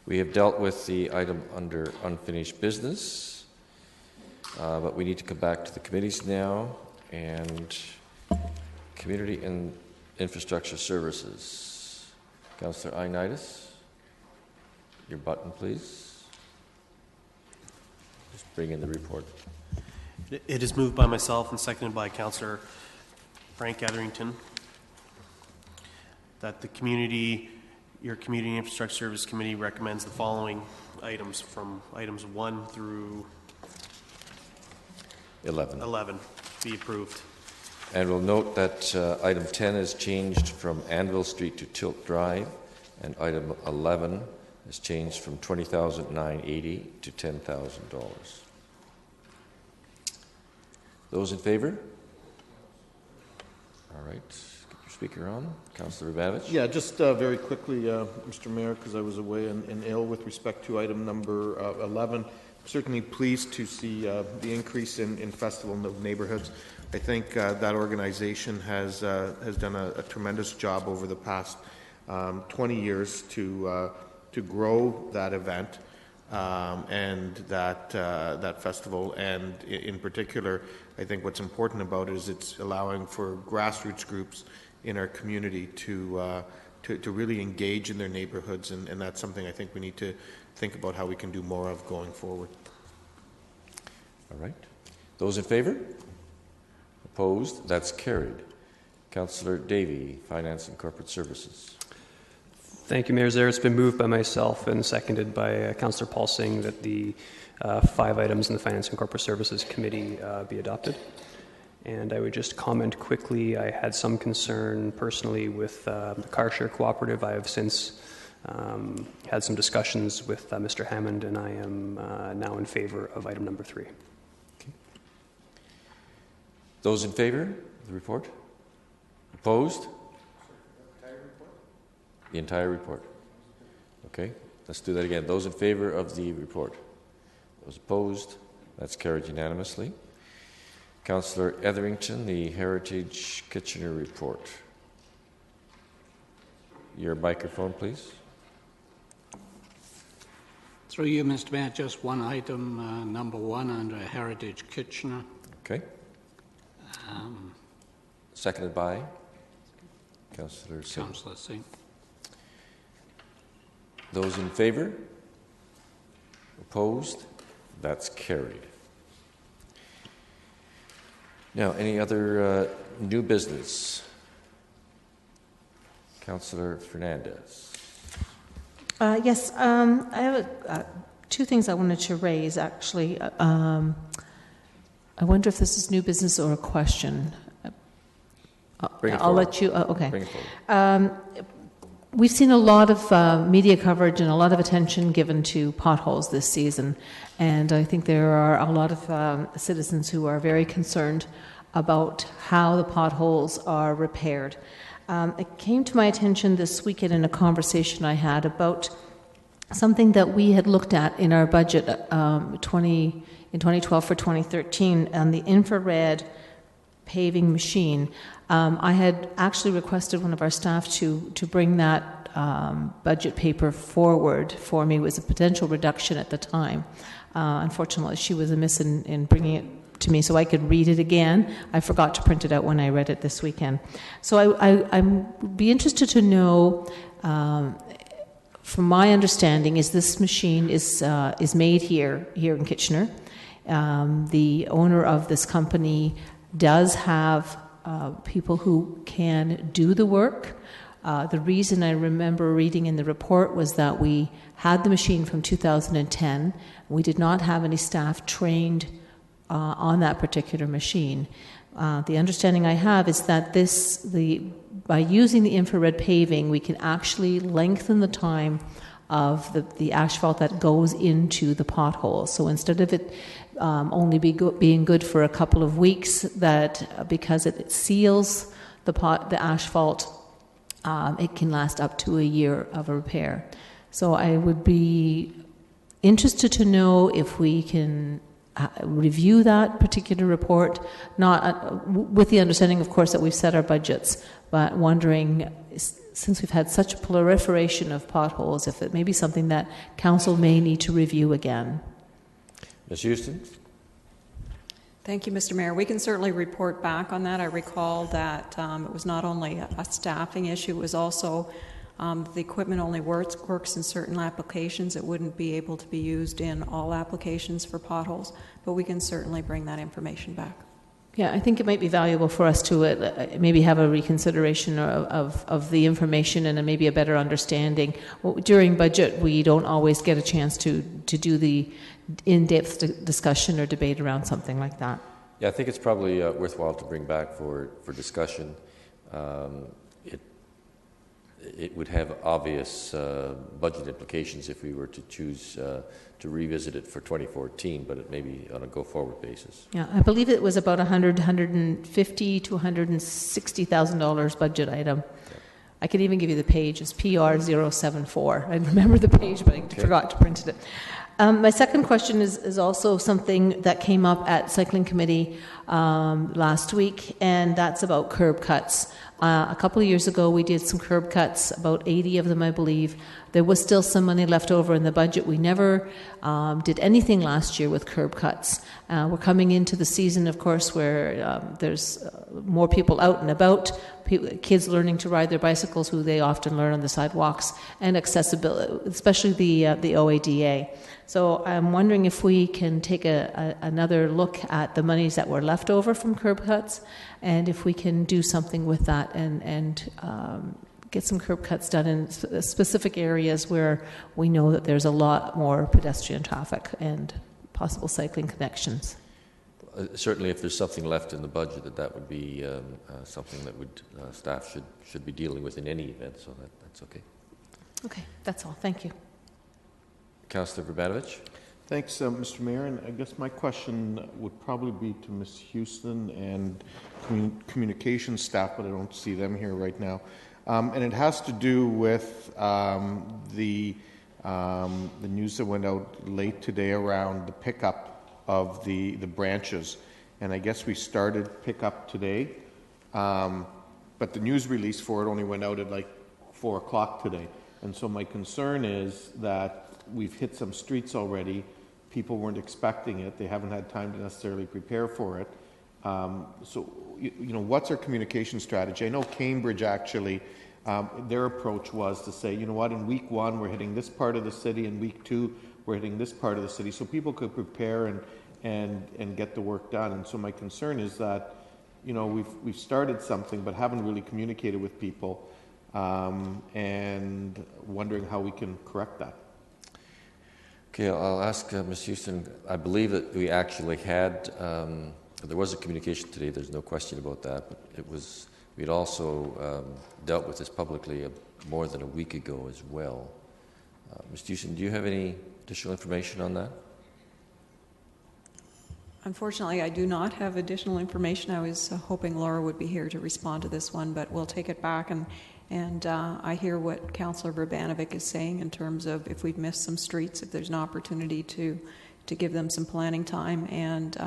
We have dealt with the item under unfinished business, but we need to come back to the committees now. And Community and Infrastructure Services. Councillor Ioannidis, your button, please. Just bring in the report. It is moved by myself and seconded by Councillor Frank Etherington that your Community and Infrastructure Service Committee recommends the following items from items 1 through 11 be approved. And we'll note that item 10 is changed from Anvil Street to Tilt Drive, and item 11 is changed from $20,980 to $10,000. Those in favor? All right. Get your speaker on. Councillor Rubavich. Yeah, just very quickly, Mr. Mayor, because I was away and ill with respect to item number 11. Certainly pleased to see the increase in Festival of Neighborhoods. I think that organization has done a tremendous job over the past 20 years to grow that event and that festival. And in particular, I think what's important about it is it's allowing for grassroots groups in our community to really engage in their neighborhoods, and that's something I think we need to think about how we can do more of going forward. All right. Those in favor? Opposed? That's carried. Councillor Davey, Finance and Corporate Services. Thank you, Mayor Zaire. It's been moved by myself and seconded by Councillor Paul Singh that the 5 items in the Finance and Corporate Services Committee be adopted. And I would just comment quickly, I had some concern personally with the car share cooperative. I have since had some discussions with Mr. Hammond, and I am now in favor of item number 3. Okay. Those in favor of the report? Opposed? The entire report. Okay, let's do that again. Those in favor of the report? Those opposed? That's carried unanimously. Councillor Etherington, the Heritage Kitchener report. Your microphone, please. Through you, Mr. Mayor, just one item, number 1 under Heritage Kitchener. Okay. Seconded by Councillor Singh. Councillor Singh. Those in favor? Opposed? That's carried. Now, any other new business? Councillor Fernandez. Yes, I have two things I wanted to raise, actually. I wonder if this is new business or a question. I'll let you. Okay. Bring it forward. We've seen a lot of media coverage and a lot of attention given to potholes this season, and I think there are a lot of citizens who are very concerned about how the potholes are repaired. It came to my attention this weekend in a conversation I had about something that we had looked at in our budget in 2012 for 2013, and the infrared paving machine. I had actually requested one of our staff to bring that budget paper forward for me. It was a potential reduction at the time. Unfortunately, she was amiss in bringing it to me so I could read it again. I forgot to print it out when I read it this weekend. So I'd be interested to know, from my understanding, is this machine is made here in Kitchener. The owner of this company does have people who can do the work. The reason I remember reading in the report was that we had the machine from 2010. We did not have any staff trained on that particular machine. The understanding I have is that by using the infrared paving, we can actually lengthen the time of the asphalt that goes into the potholes. So instead of it only being good for a couple of weeks, that because it seals the asphalt, it can last up to a year of a repair. So I would be interested to know if we can review that particular report, not with the understanding, of course, that we've set our budgets, but wondering, since we've had such a proliferation of potholes, if it may be something that council may need to review again. Ms. Houston? Thank you, Mr. Mayor. We can certainly report back on that. I recall that it was not only a staffing issue, it was also the equipment only works in certain applications. It wouldn't be able to be used in all applications for potholes, but we can certainly bring that information back. Yeah, I think it might be valuable for us to maybe have a reconsideration of the information and maybe a better understanding. During budget, we don't always get a chance to do the in-depth discussion or debate around something like that. Yeah, I think it's probably worthwhile to bring back for discussion. It would have obvious budget implications if we were to choose to revisit it for 2014, but it may be on a go-forward basis. Yeah, I believe it was about $150,000 to $160,000 budget item. Okay. I could even give you the page. It's PR 074. I remember the page, but I forgot to print it. My second question is also something that came up at Cycling Committee last week, and that's about curb cuts. A couple of years ago, we did some curb cuts, about 80 of them, I believe. There was still some money left over in the budget. We never did anything last year with curb cuts. We're coming into the season, of course, where there's more people out and about, kids learning to ride their bicycles, who they often learn on the sidewalks, and accessibility, especially the OADA. So I'm wondering if we can take another look at the monies that were left over from curb cuts, and if we can do something with that and get some curb cuts done in specific areas where we know that there's a lot more pedestrian traffic and possible cycling connections. Certainly, if there's something left in the budget, that would be something that staff should be dealing with in any event. So that's okay. Okay, that's all. Thank you. Councillor Verbanovich. Thanks, Mr. Mayor. And I guess my question would probably be to Ms. Houston and communications staff, but I don't see them here right now. And it has to do with the news that went out late today around the pickup of the branches. And I guess we started pickup today, but the news release for it only went out at like 4 o'clock today. And so my concern is that we've hit some streets already. People weren't expecting it. They haven't had time to necessarily prepare for it. So, what's our communication strategy? I know Cambridge actually their approach was to say, you know what, in week 1 we're hitting this part of the city, in week 2 we're hitting this part of the city, so people could prepare and get the work done. And so my concern is that, you know, we've started something but haven't really communicated with people, and wondering how we can correct that. Okay, I'll ask Ms. Houston. I believe that we actually had, there was a communication today, there's no question about that, but we'd also dealt with this publicly more than a week ago as well. Ms. Houston, do you have any additional information on that? Unfortunately, I do not have additional information. I was hoping Laura would be here to respond to this one, but we'll take it back. And I hear what Councillor Verbanovic is saying in terms of if we've missed some streets, if there's an opportunity to give them some planning time, and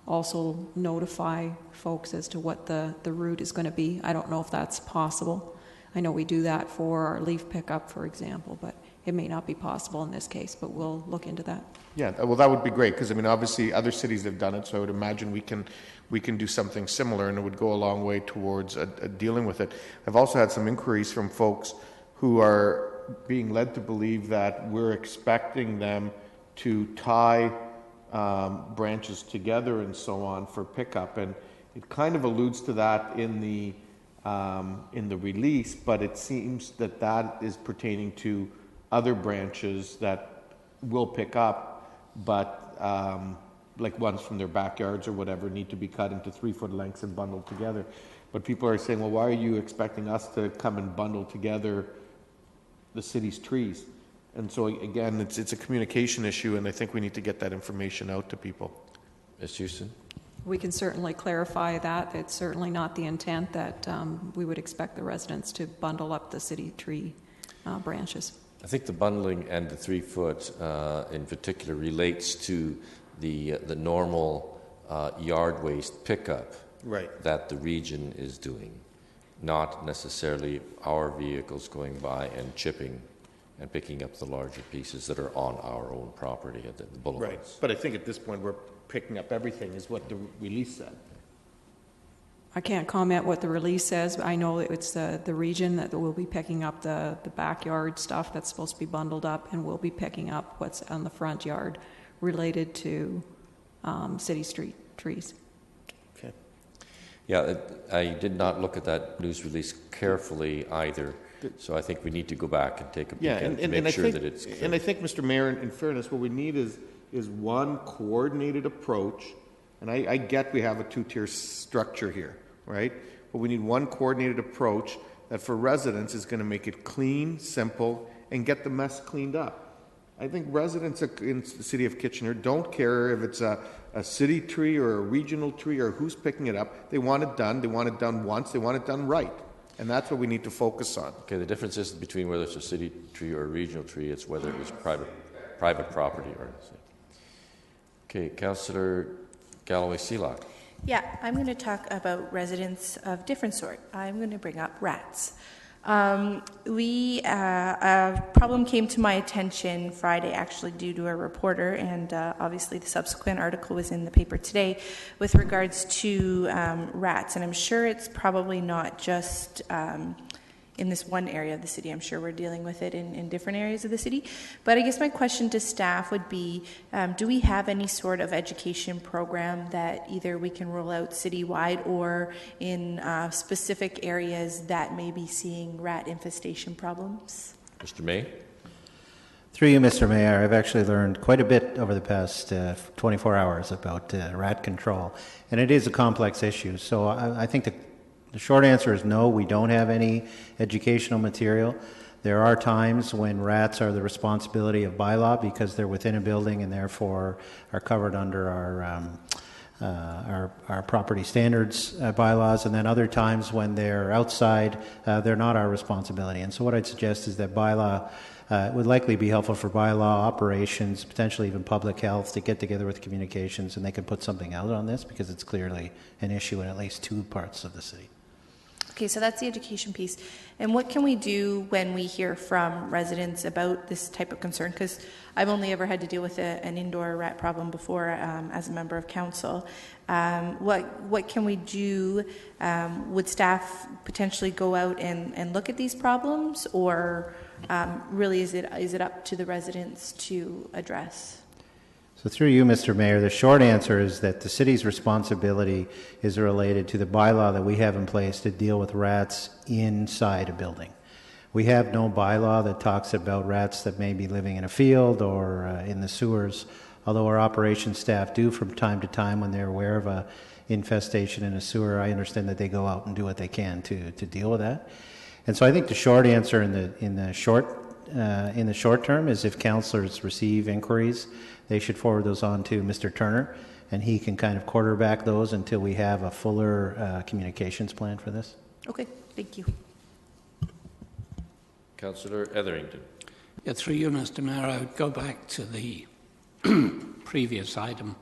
also notify folks as to what the route is going to be. I don't know if that's possible. I know we do that for our leaf pickup, for example, but it may not be possible in this case, but we'll look into that. Yeah, well, that would be great, because I mean, obviously other cities have done it, so I would imagine we can do something similar, and it would go a long way towards dealing with it. I've also had some inquiries from folks who are being led to believe that we're expecting them to tie branches together and so on for pickup, and it kind of alludes to that in the release, but it seems that is pertaining to other branches that will pick up, but like ones from their backyards or whatever need to be cut into 3-foot lengths and bundled together. But people are saying, well, why are you expecting us to come and bundle together the city's trees? And so again, it's a communication issue, and I think we need to get that information out to people. Ms. Houston? We can certainly clarify that. It's certainly not the intent that we would expect the residents to bundle up the city tree branches. I think the bundling and the 3-foot in particular relates to the normal yard waste pickup that the region is doing, not necessarily our vehicles going by and chipping and picking up the larger pieces that are on our own property at the boulevards. Right, but I think at this point we're picking up everything is what the release said. I can't comment what the release says, but I know it's the region that will be picking up the backyard stuff that's supposed to be bundled up, and we'll be picking up what's on the front yard related to city street trees. Okay. Yeah, I did not look at that news release carefully either, so I think we need to go back and take a peek at it to make sure that it's clear. And I think, Mr. Mayor, in fairness, what we need is one coordinated approach, and I get we have a 2-tier structure here, right? But we need one coordinated approach that for residents is going to make it clean, simple, and get the mess cleaned up. I think residents in the city of Kitchener don't care if it's a city tree or a regional tree or who's picking it up. They want it done. They want it done once. They want it done right. And that's what we need to focus on. Okay, the difference is between whether it's a city tree or a regional tree, it's whether it's private property or... Okay, Councillor Galloway-Seelock. Yeah, I'm going to talk about residents of different sort. I'm going to bring up rats. A problem came to my attention Friday, actually due to a reporter, and obviously the subsequent article was in the paper today with regards to rats. And I'm sure it's probably not just in this one area of the city. I'm sure we're dealing with it in different areas of the city. But I guess my question to staff would be, do we have any sort of education program that either we can roll out citywide or in specific areas that may be seeing rat infestation problems? Mr. May? Through you, Mr. Mayor, I've actually learned quite a bit over the past 24 hours about rat control, and it is a complex issue. So I think the short answer is no, we don't have any educational material. There are times when rats are the responsibility of bylaw because they're within a building and therefore are covered under our property standards bylaws, and then other times when they're outside, they're not our responsibility. And so what I'd suggest is that bylaw would likely be helpful for bylaw operations, potentially even public health, to get together with communications, and they could put something out on this because it's clearly an issue in at least 2 parts of the city. Okay, so that's the education piece. And what can we do when we hear from residents about this type of concern? Because I've only ever had to deal with an indoor rat problem before as a member of council. What can we do? Would staff potentially go out and look at these problems, or really is it up to the residents to address? So through you, Mr. Mayor, the short answer is that the city's responsibility is related to the bylaw that we have in place to deal with rats inside a building. We have no bylaw that talks about rats that may be living in a field or in the sewers, although our operations staff do from time to time when they're aware of a infestation in a sewer. I understand that they go out and do what they can to deal with that. And so I think the short answer in the short term is if councillors receive inquiries, they should forward those on to Mr. Turner, and he can kind of quarterback those until we have a fuller communications plan for this. Okay, thank you. Councillor Etherington. Yeah, through you, Mr. Mayor, I would go back to the previous item.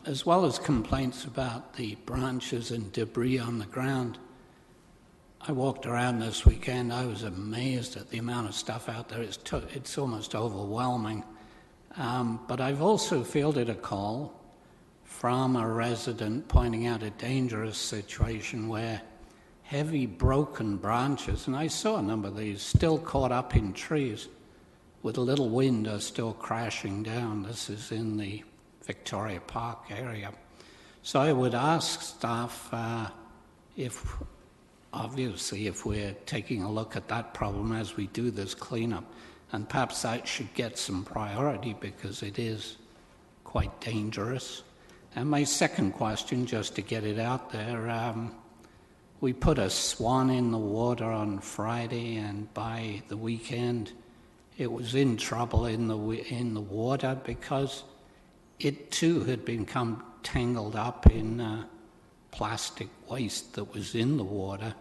As well as complaints about the branches and debris on the ground, I walked around this weekend. I was amazed at the amount of stuff out there. It's almost overwhelming. But I've also fielded a call from a resident pointing out a dangerous situation where heavy broken branches, and I saw a number of these, still caught up in trees with a little wind are still crashing down. This is in the Victoria Park area. So I would ask staff if we're taking a look at that problem as we do this cleanup, and perhaps that should get some priority because it is quite dangerous. And my second question, just to get it out there, we put a swan in the water on Friday, and by the weekend it was in trouble in the water because it too had become tangled up in plastic waste that was in the water.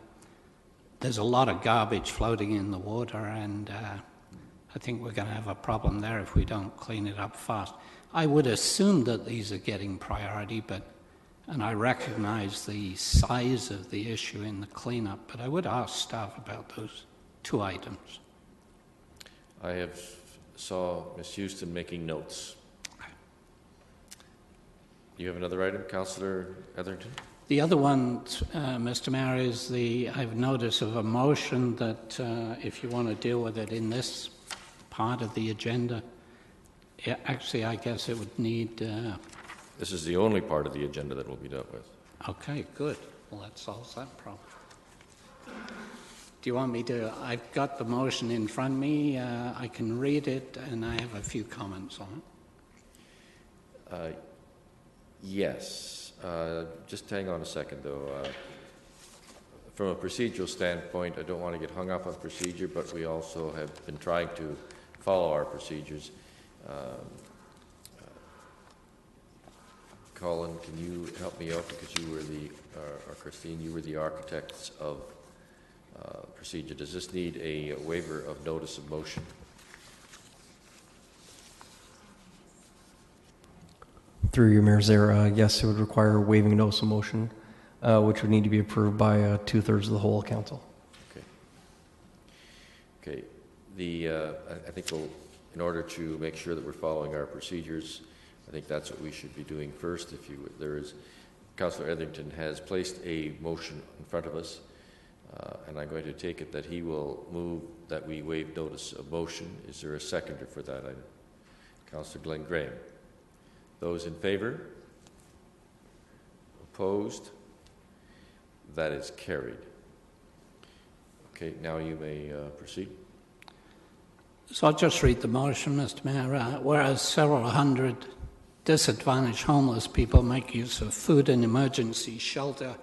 There's a lot of garbage floating in the water, and I think we're going to have a problem there if we don't clean it up fast. I would assume that these are getting priority, and I recognize the size of the issue in the cleanup, but I would ask staff about those two items. I saw Ms. Houston making notes. You have another item, Councillor Etherington? The other one, Mr. Mayor, is I've noticed of a motion that if you want to deal with it in this part of the agenda, actually I guess it would need... This is the only part of the agenda that will be dealt with. Okay, good. Well, that solves that problem. Do you want me to... I've got the motion in front of me. I can read it, and I have a few comments on it. Yes. Just hang on a second, though. From a procedural standpoint, I don't want to get hung up on procedure, but we also have been trying to follow our procedures. Colin, can you help me out, because you were or Christine, you were the architects of procedure. Does this need a waiver of notice of motion? Through you, Mayor Zare, yes, it would require waiving notice of motion, which would need to be approved by 2/3 of the whole council. Okay. I think in order to make sure that we're following our procedures, I think that's what we should be doing first. Councillor Etherington has placed a motion in front of us, and I'm going to take it that he will move that we waive notice of motion. Is there a seconder for that item? Councillor Glenn Graham. Those in favour? Opposed? That is carried. Okay, now you may proceed. So I'll just read the motion, Mr. Mayor. Whereas several hundred disadvantaged homeless people make use of food and emergency shelter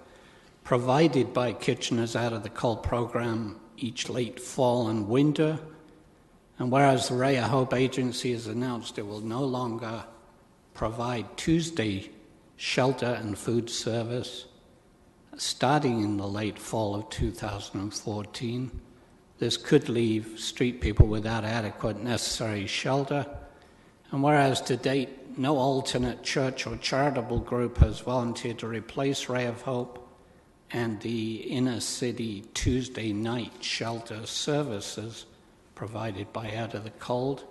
provided by Kitcheners out of the COL program each late fall and winter, and whereas the Ray of Hope Agency has announced it will no longer provide Tuesday shelter and food service starting in the late fall of 2014, this could leave street people without adequate necessary shelter. And whereas to date no alternate church or charitable group has volunteered to replace Ray of Hope and the inner city Tuesday night shelter services provided by Out of the Cold.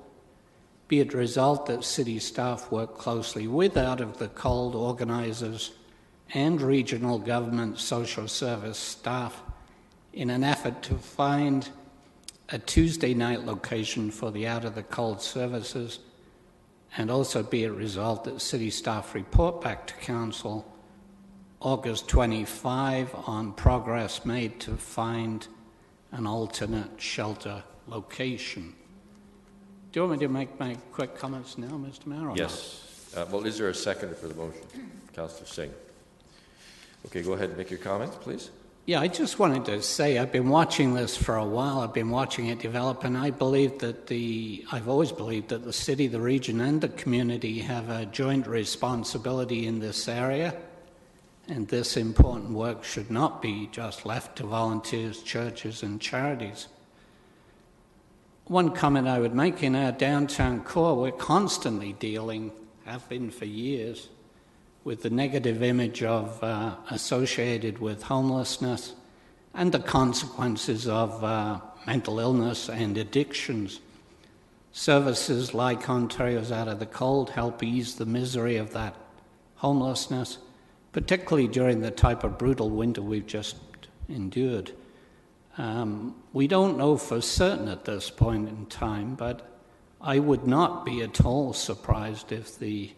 Be it resolved that city staff work closely with Out of the Cold organisers and regional government social service staff in an effort to find a Tuesday night location for the Out of the Cold services, and also be it resolved that city staff report back to council August 25 on progress made to find an alternate shelter location. Do you want me to make my quick comments now, Mr. Mayor? Or Yes. Well, is there a seconder for the motion? Councillor Singh. Okay, go ahead and make your comments, please. Yeah, I just wanted to say I've been watching this for a while. I've been watching it develop, and I've always believed that the city, the region, and the community have a joint responsibility in this area, and this important work should not be just left to volunteers, churches, and charities. One comment I would make: in our downtown core, we're constantly dealing, have been for years, with the negative image of associated with homelessness and the consequences of mental illness and addictions. Services like Ontario's Out of the Cold help ease the misery of that homelessness, particularly during the type of brutal winter we've just endured. We don't know for certain at this point in time, but I would not be at all surprised if the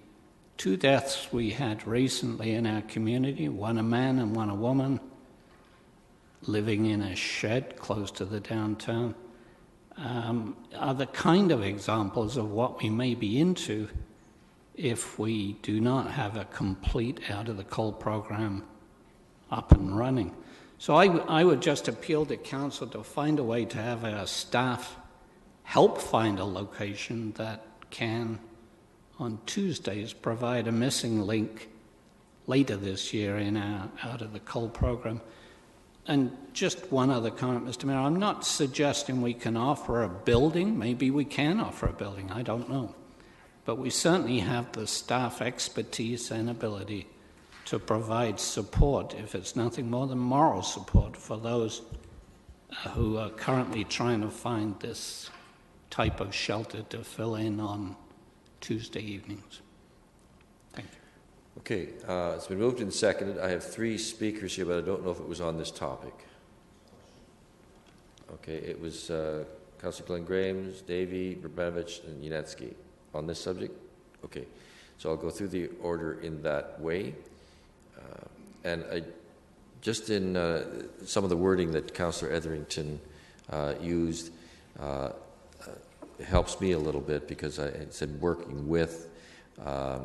2 deaths we had recently in our community, one a man and one a woman, living in a shed close to the downtown, are the kind of examples of what we may be into if we do not have a complete Out of the Cold program up and running. So I would just appeal to council to find a way to have our staff help find a location that can, on Tuesdays, provide a missing link later this year in our Out of the Cold program. And just one other comment, Mr. Mayor, I'm not suggesting we can offer a building. Maybe we can offer a building, I don't know. But we certainly have the staff expertise and ability to provide support, if it's nothing more than moral support, for those who are currently trying to find this type of shelter to fill in on Tuesday evenings. Thank you. Okay, it's been moved and seconded. I have 3 speakers here, but I don't know if it was on this topic. Okay, it was Councillor Glenn Graves, Davey, Brabevich, and Yanetsky on this subject. Okay, so I'll go through the order in that way. And just in some of the wording that Councillor Etherington used helps me a little bit, because I said working with. I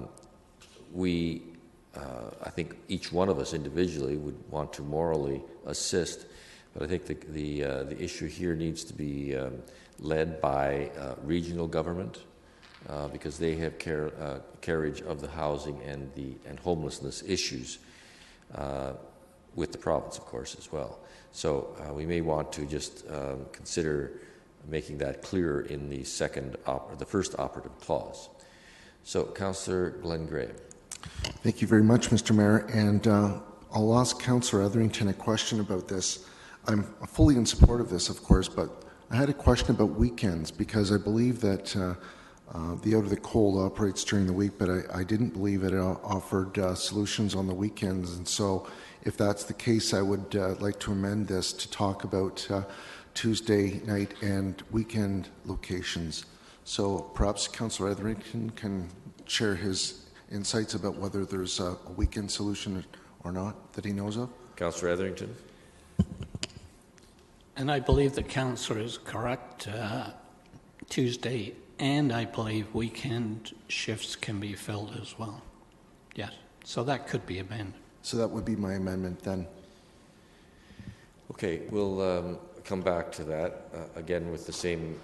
think each one of us individually would want to morally assist, but I think the issue here needs to be led by regional government, because they have carriage of the housing and homelessness issues. With the province, of course, as well. So we may want to just consider making that clearer in the first operative clause. So, Councillor Glenn Gray. Thank you very much, Mr. Mayor. And I'll ask Councillor Etherington a question about this. I'm fully in support of this, of course, but I had a question about weekends, because I believe that the Out of the Cold operates during the week, but I didn't believe it offered solutions on the weekends. And so if that's the case, I would like to amend this to talk about Tuesday night and weekend locations. So perhaps Councillor Etherington can share his insights about whether there's a weekend solution or not that he knows of. Councillor Etherington. And I believe the councillor is correct. Tuesday and I believe weekend shifts can be filled as well. Yes. So that could be amended. So that would be my amendment then. Okay, we'll come back to that again with the same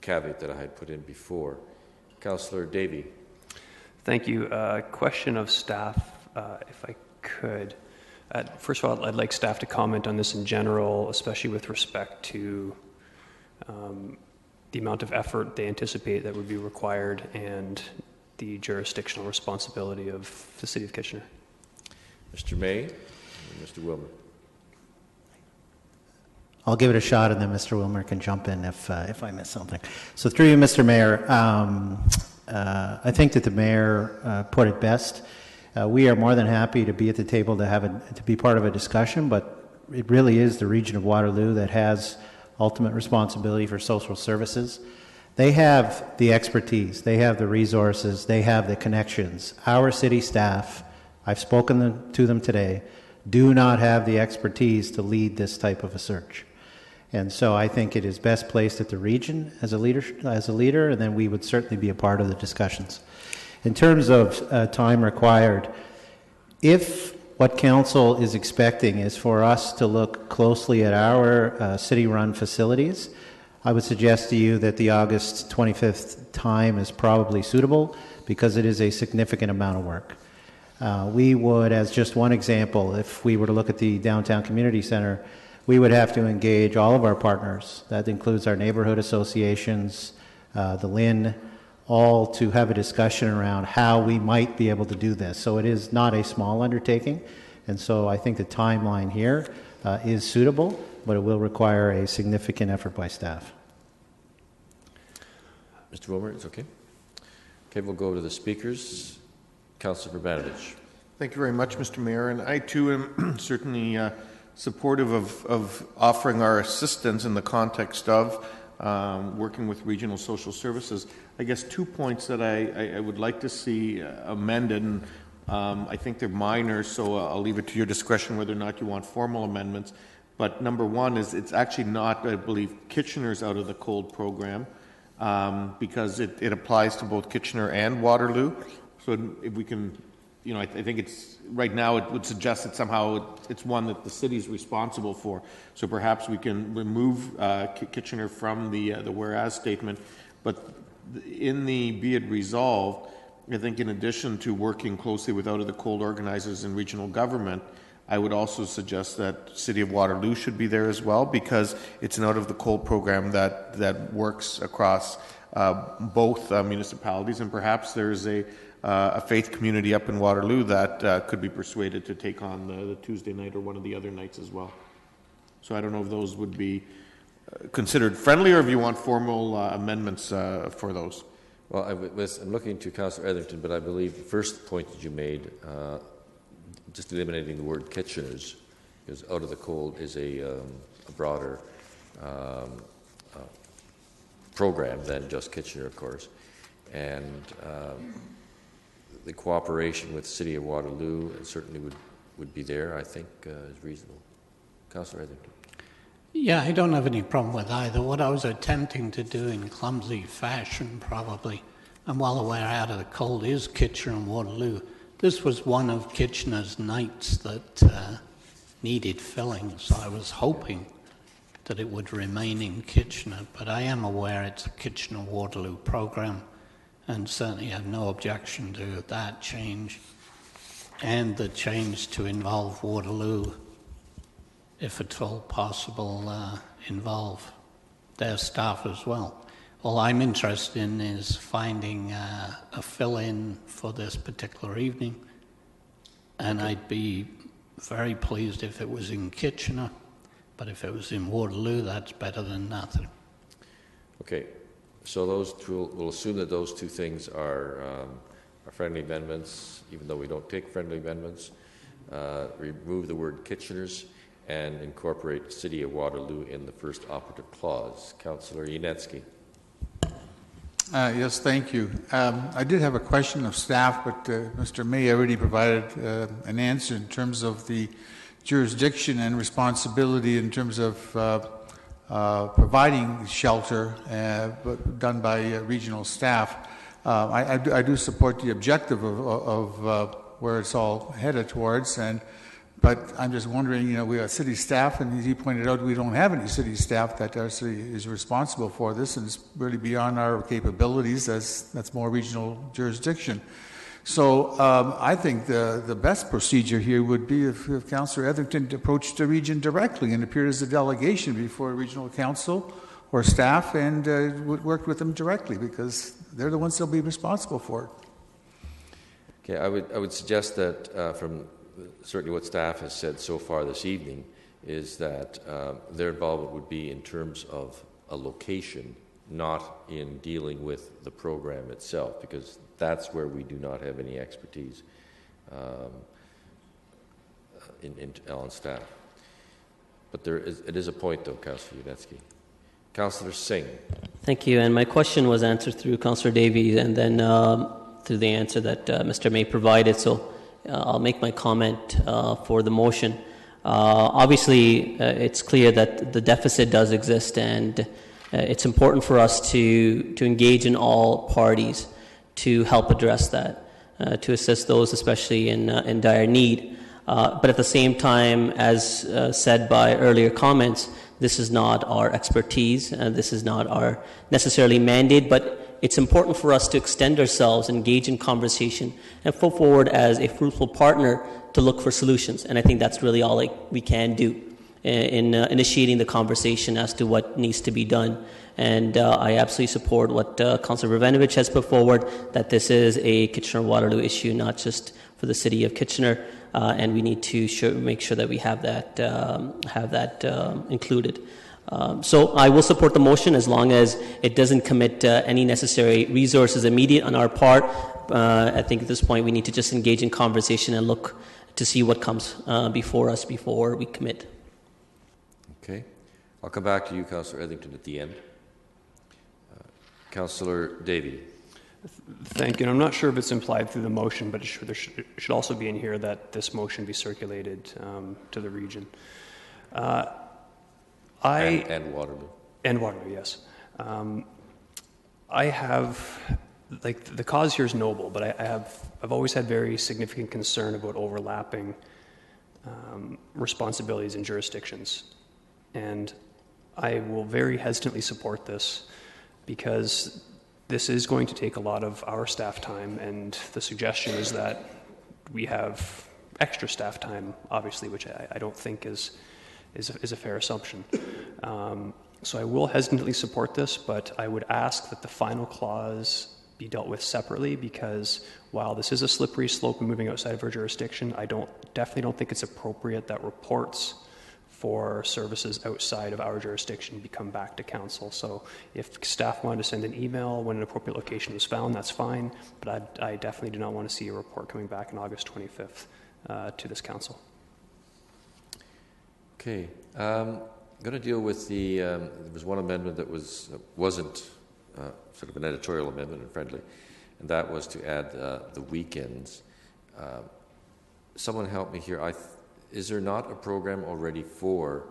caveat that I had put in before. Councillor Davey. Thank you. Question of staff, if I could. First of all, I'd like staff to comment on this in general, especially with respect to the amount of effort they anticipate that would be required and the jurisdictional responsibility of the City of Kitchener. Mr. May, Mr. Wilmer. I'll give it a shot, and then Mr. Wilmer can jump in if I miss something. So through you, Mr. Mayor, I think that the mayor put it best. We are more than happy to be at the table to be part of a discussion, but it really is the region of Waterloo that has ultimate responsibility for social services. They have the expertise, they have the resources, they have the connections. Our city staff, I've spoken to them today, do not have the expertise to lead this type of a search. And so I think it is best placed at the region as a leader, and then we would certainly be a part of the discussions. In terms of time required, if what council is expecting is for us to look closely at our city-run facilities, I would suggest to you that the August 25th time is probably suitable because it is a significant amount of work. We would, as just one example, if we were to look at the downtown community center, we would have to engage all of our partners. That includes our neighborhood associations, the LIN, all to have a discussion around how we might be able to do this. So it is not a small undertaking, and so I think the timeline here is suitable, but it will require a significant effort by staff. Mr. Wilmer, it's okay. Okay, we'll go to the speakers. Councillor Urbanovich. Thank you very much, Mr. Mayor, and I too am certainly supportive of offering our assistance in the context of working with regional social services. I guess 2 points that I would like to see amended, and I think they're minor, so I'll leave it to your discretion whether or not you want formal amendments. But number one is it's actually not, I believe, Kitchener's out of the cold program because it applies to both Kitchener and Waterloo. So if we can, you know, I think it's, right now it would suggest that somehow it's one that the city is responsible for. So perhaps we can remove Kitchener from the whereas statement. But in the be it resolved, I think in addition to working closely with out of the cold organizers in regional government, I would also suggest that City of Waterloo should be there as well because it's an out of the cold program that works across both municipalities, and perhaps there's a faith community up in Waterloo that could be persuaded to take on the Tuesday night or one of the other nights as well. So I don't know if those would be considered friendly or if you want formal amendments for those. Well, I'm looking to Councillor Etherington, but I believe the first point that you made, just eliminating the word Kitchener's, because out of the cold is a broader program than just Kitchener, of course. And the cooperation with the City of Waterloo certainly would be there, I think, is reasonable. Councillor Etherington. Yeah, I don't have any problem with either. What I was attempting to do in clumsy fashion, probably, I'm well aware out of the cold, is Kitchener and Waterloo. This was one of Kitchener's nights that needed filling, so I was hoping that it would remain in Kitchener, but I am aware it's a Kitchener-Waterloo program, and certainly have no objection to that change, and the change to involve Waterloo, if at all possible, involve their staff as well. All I'm interested in is finding a fill-in for this particular evening, and I'd be very pleased if it was in Kitchener, but if it was in Waterloo, that's better than nothing. Okay, so those two, we'll assume that those two things are friendly amendments, even though we don't take friendly amendments. Remove the word Kitchener's and incorporate City of Waterloo in the first operative clause. Councillor Yanetsky. Yes, thank you. I did have a question of staff, but Mr. May already provided an answer in terms of the jurisdiction and responsibility in terms of providing shelter but done by regional staff. I do support the objective of where it's all headed towards, but I'm just wondering, you know, we have city staff, and as he pointed out, we don't have any city staff that our city is responsible for this, and it's really beyond our capabilities. That's more regional jurisdiction. So I think the best procedure here would be if Councillor Etherington approached the region directly and appeared as a delegation before a regional council or staff and worked with them directly, because they're the ones that'll be responsible for it. Okay, I would suggest that from certainly what staff has said so far this evening is that their involvement would be in terms of a location, not in dealing with the program itself, because that's where we do not have any expertise on staff. But it is a point, though, Councillor Yudetsky. Councillor Singh. Thank you. And my question was answered through Councillor Davies and then through the answer that Mr. May provided. So I'll make my comment for the motion. Obviously, it's clear that the deficit does exist, and it's important for us to engage in all parties to help address that, to assist those especially in dire need. But at the same time, as said by earlier comments, this is not our expertise, and this is not our necessarily mandate, but it's important for us to extend ourselves, engage in conversation, and put forward as a fruitful partner to look for solutions. And I think that's really all we can do in initiating the conversation as to what needs to be done. And I absolutely support what Councillor Ravenovich has put forward, that this is a Kitchener-Waterloo issue, not just for the city of Kitchener, and we need to make sure that we have that included. So I will support the motion as long as it doesn't commit any necessary resources immediate on our part. I think at this point we need to just engage in conversation and look to see what comes before us before we commit. Okay. I'll come back to you, Councillor Etherington, at the end. Councillor Davey. Thank you. And I'm not sure if it's implied through the motion, but there should also be in here that this motion be circulated to the region. And Waterloo. And Waterloo, yes. I have, the cause here is noble, but I've always had very significant concern about overlapping responsibilities and jurisdictions. And I will very hesitantly support this because this is going to take a lot of our staff time, and the suggestion is that we have extra staff time, obviously, which I don't think is a fair assumption. So I will hesitantly support this, but I would ask that the final clause be dealt with separately, because while this is a slippery slope and moving outside of our jurisdiction, I definitely don't think it's appropriate that reports for services outside of our jurisdiction become back to council. So if staff wanted to send an email when an appropriate location was found, that's fine, but I definitely do not want to see a report coming back on August 25th to this council. Okay. I'm going to deal with there was one amendment that wasn't sort of an editorial amendment and friendly, and that was to add the weekends. Someone help me here. Is there not a program already for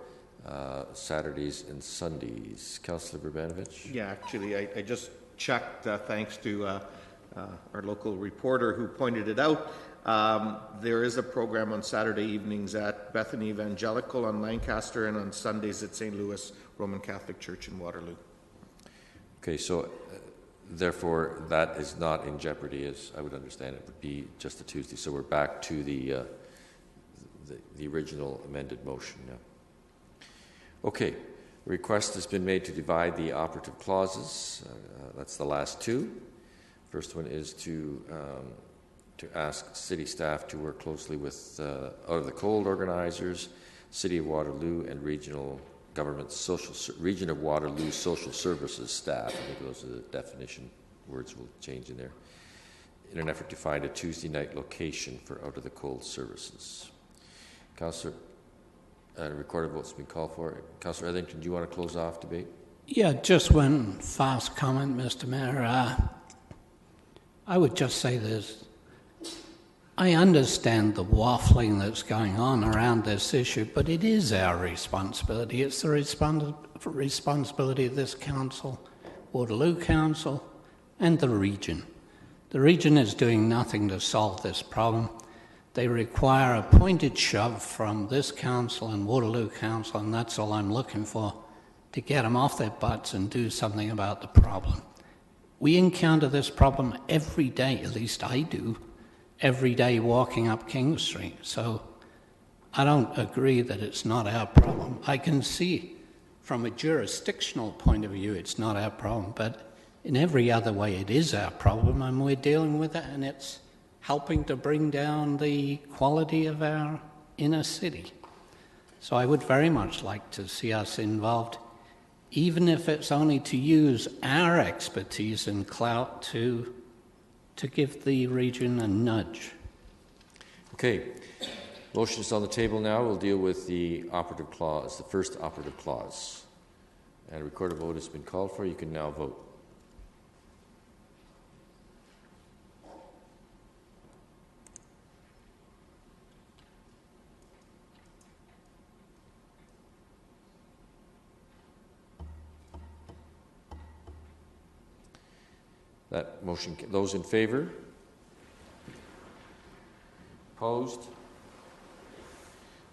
Saturdays and Sundays? Councillor Verbanovich? Yeah, actually, I just checked, thanks to our local reporter who pointed it out. There is a program on Saturday evenings at Bethany Evangelical on Lancaster, and on Sundays at St. Louis Roman Catholic Church in Waterloo. Okay, so therefore that is not in jeopardy, as I would understand it would be just a Tuesday. So we're back to the original amended motion now. Okay, the request has been made to divide the operative clauses. That's the last two. First one is to ask city staff to work closely with Out of the Cold organizers, City of Waterloo, and Regional Government Region of Waterloo Social Services staff. I think those are the definition words will change in there, in an effort to find a Tuesday night location for Out of the Cold services. Councillor, recorded vote's been called for. Councillor Etherington, do you want to close off debate? Yeah, just one fast comment, Mr. Mayor. I would just say this. I understand the waffling that's going on around this issue, but it is our responsibility. It's the responsibility of this council, Waterloo Council, and the region. The region is doing nothing to solve this problem. They require a pointed shove from this council and Waterloo Council, and that's all I'm looking for, to get them off their butts and do something about the problem. We encounter this problem every day, at least I do, every day walking up King Street. So I don't agree that it's not our problem. I can see from a jurisdictional point of view it's not our problem, but in every other way it is our problem, and we're dealing with it, and it's helping to bring down the quality of our inner city. So I would very much like to see us involved, even if it's only to use our expertise and clout to give the region a nudge. Okay. Motion is on the table now. We'll deal with the operative clause, the first operative clause. And a recorded vote has been called for. You can now vote. That motion, those in favor? Opposed?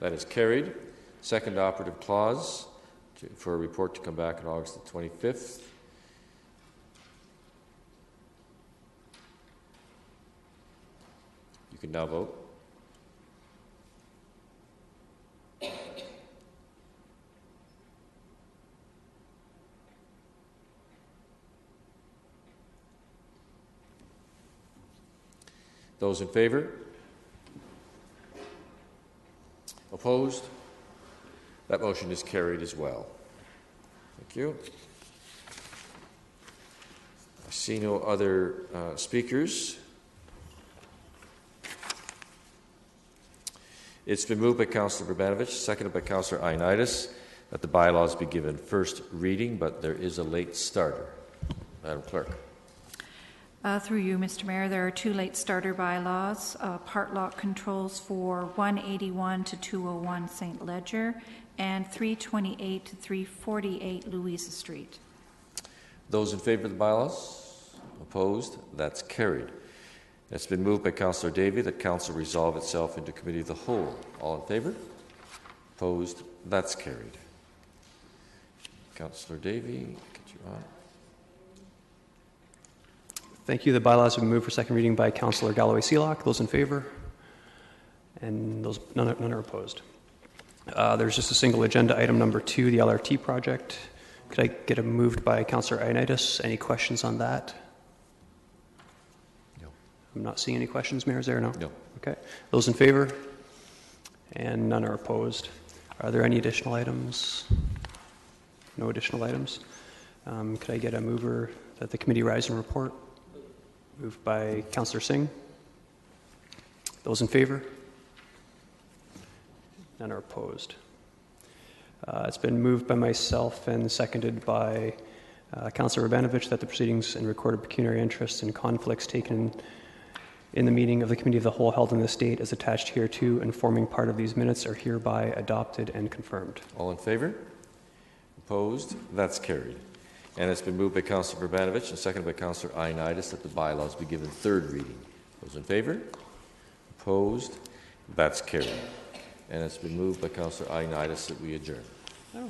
That is carried. Second operative clause for a report to come back on August the 25th. You can now vote. Those in favor? Opposed? That motion is carried as well. Thank you. I see no other speakers. It's been moved by Councillor Urbanovich, seconded by Councillor Ioannidis, that the bylaws be given first reading, but there is a late starter. Madam Clerk. Through you, Mr. Mayor, there are two late starter bylaws, part lock controls for 181 to 201 St. Ledger and 328 to 348 Louisa Street. Those in favor of the bylaws? Opposed? That's carried. It's been moved by Councillor Davey that Council resolve itself into Committee of the Whole. All in favor? Opposed? That's carried. Councillor Davey, get you on. Thank you. The bylaws have been moved for second reading by Councillor Galloway-Sealock. Those in favor? And those none are opposed. There's just a single agenda item number 2, the LRT project. Could I get a moved by Councillor Ioannidis? Any questions on that? No. I'm not seeing any questions, Mayor. Is there? No? No. Okay. Those in favor? And none are opposed. Are there any additional items? No additional items. Could I get a mover that the committee rise and report? Moved by Councillor Singh. Those in favor? None are opposed. It's been moved by myself and seconded by Councillor Urbanovich that the proceedings and recorded pecuniary interests and conflicts taken in the meeting of the Committee of the Whole held in this date as attached hereto and forming part of these minutes are hereby adopted and confirmed. All in favor? Opposed? That's carried. And it's been moved by Councillor Urbanovich and seconded by Councillor Ioannidis that the bylaws be given third reading. Those in favor? Opposed? That's carried. And it's been moved by Councillor Ioannidis that we adjourn. Oh.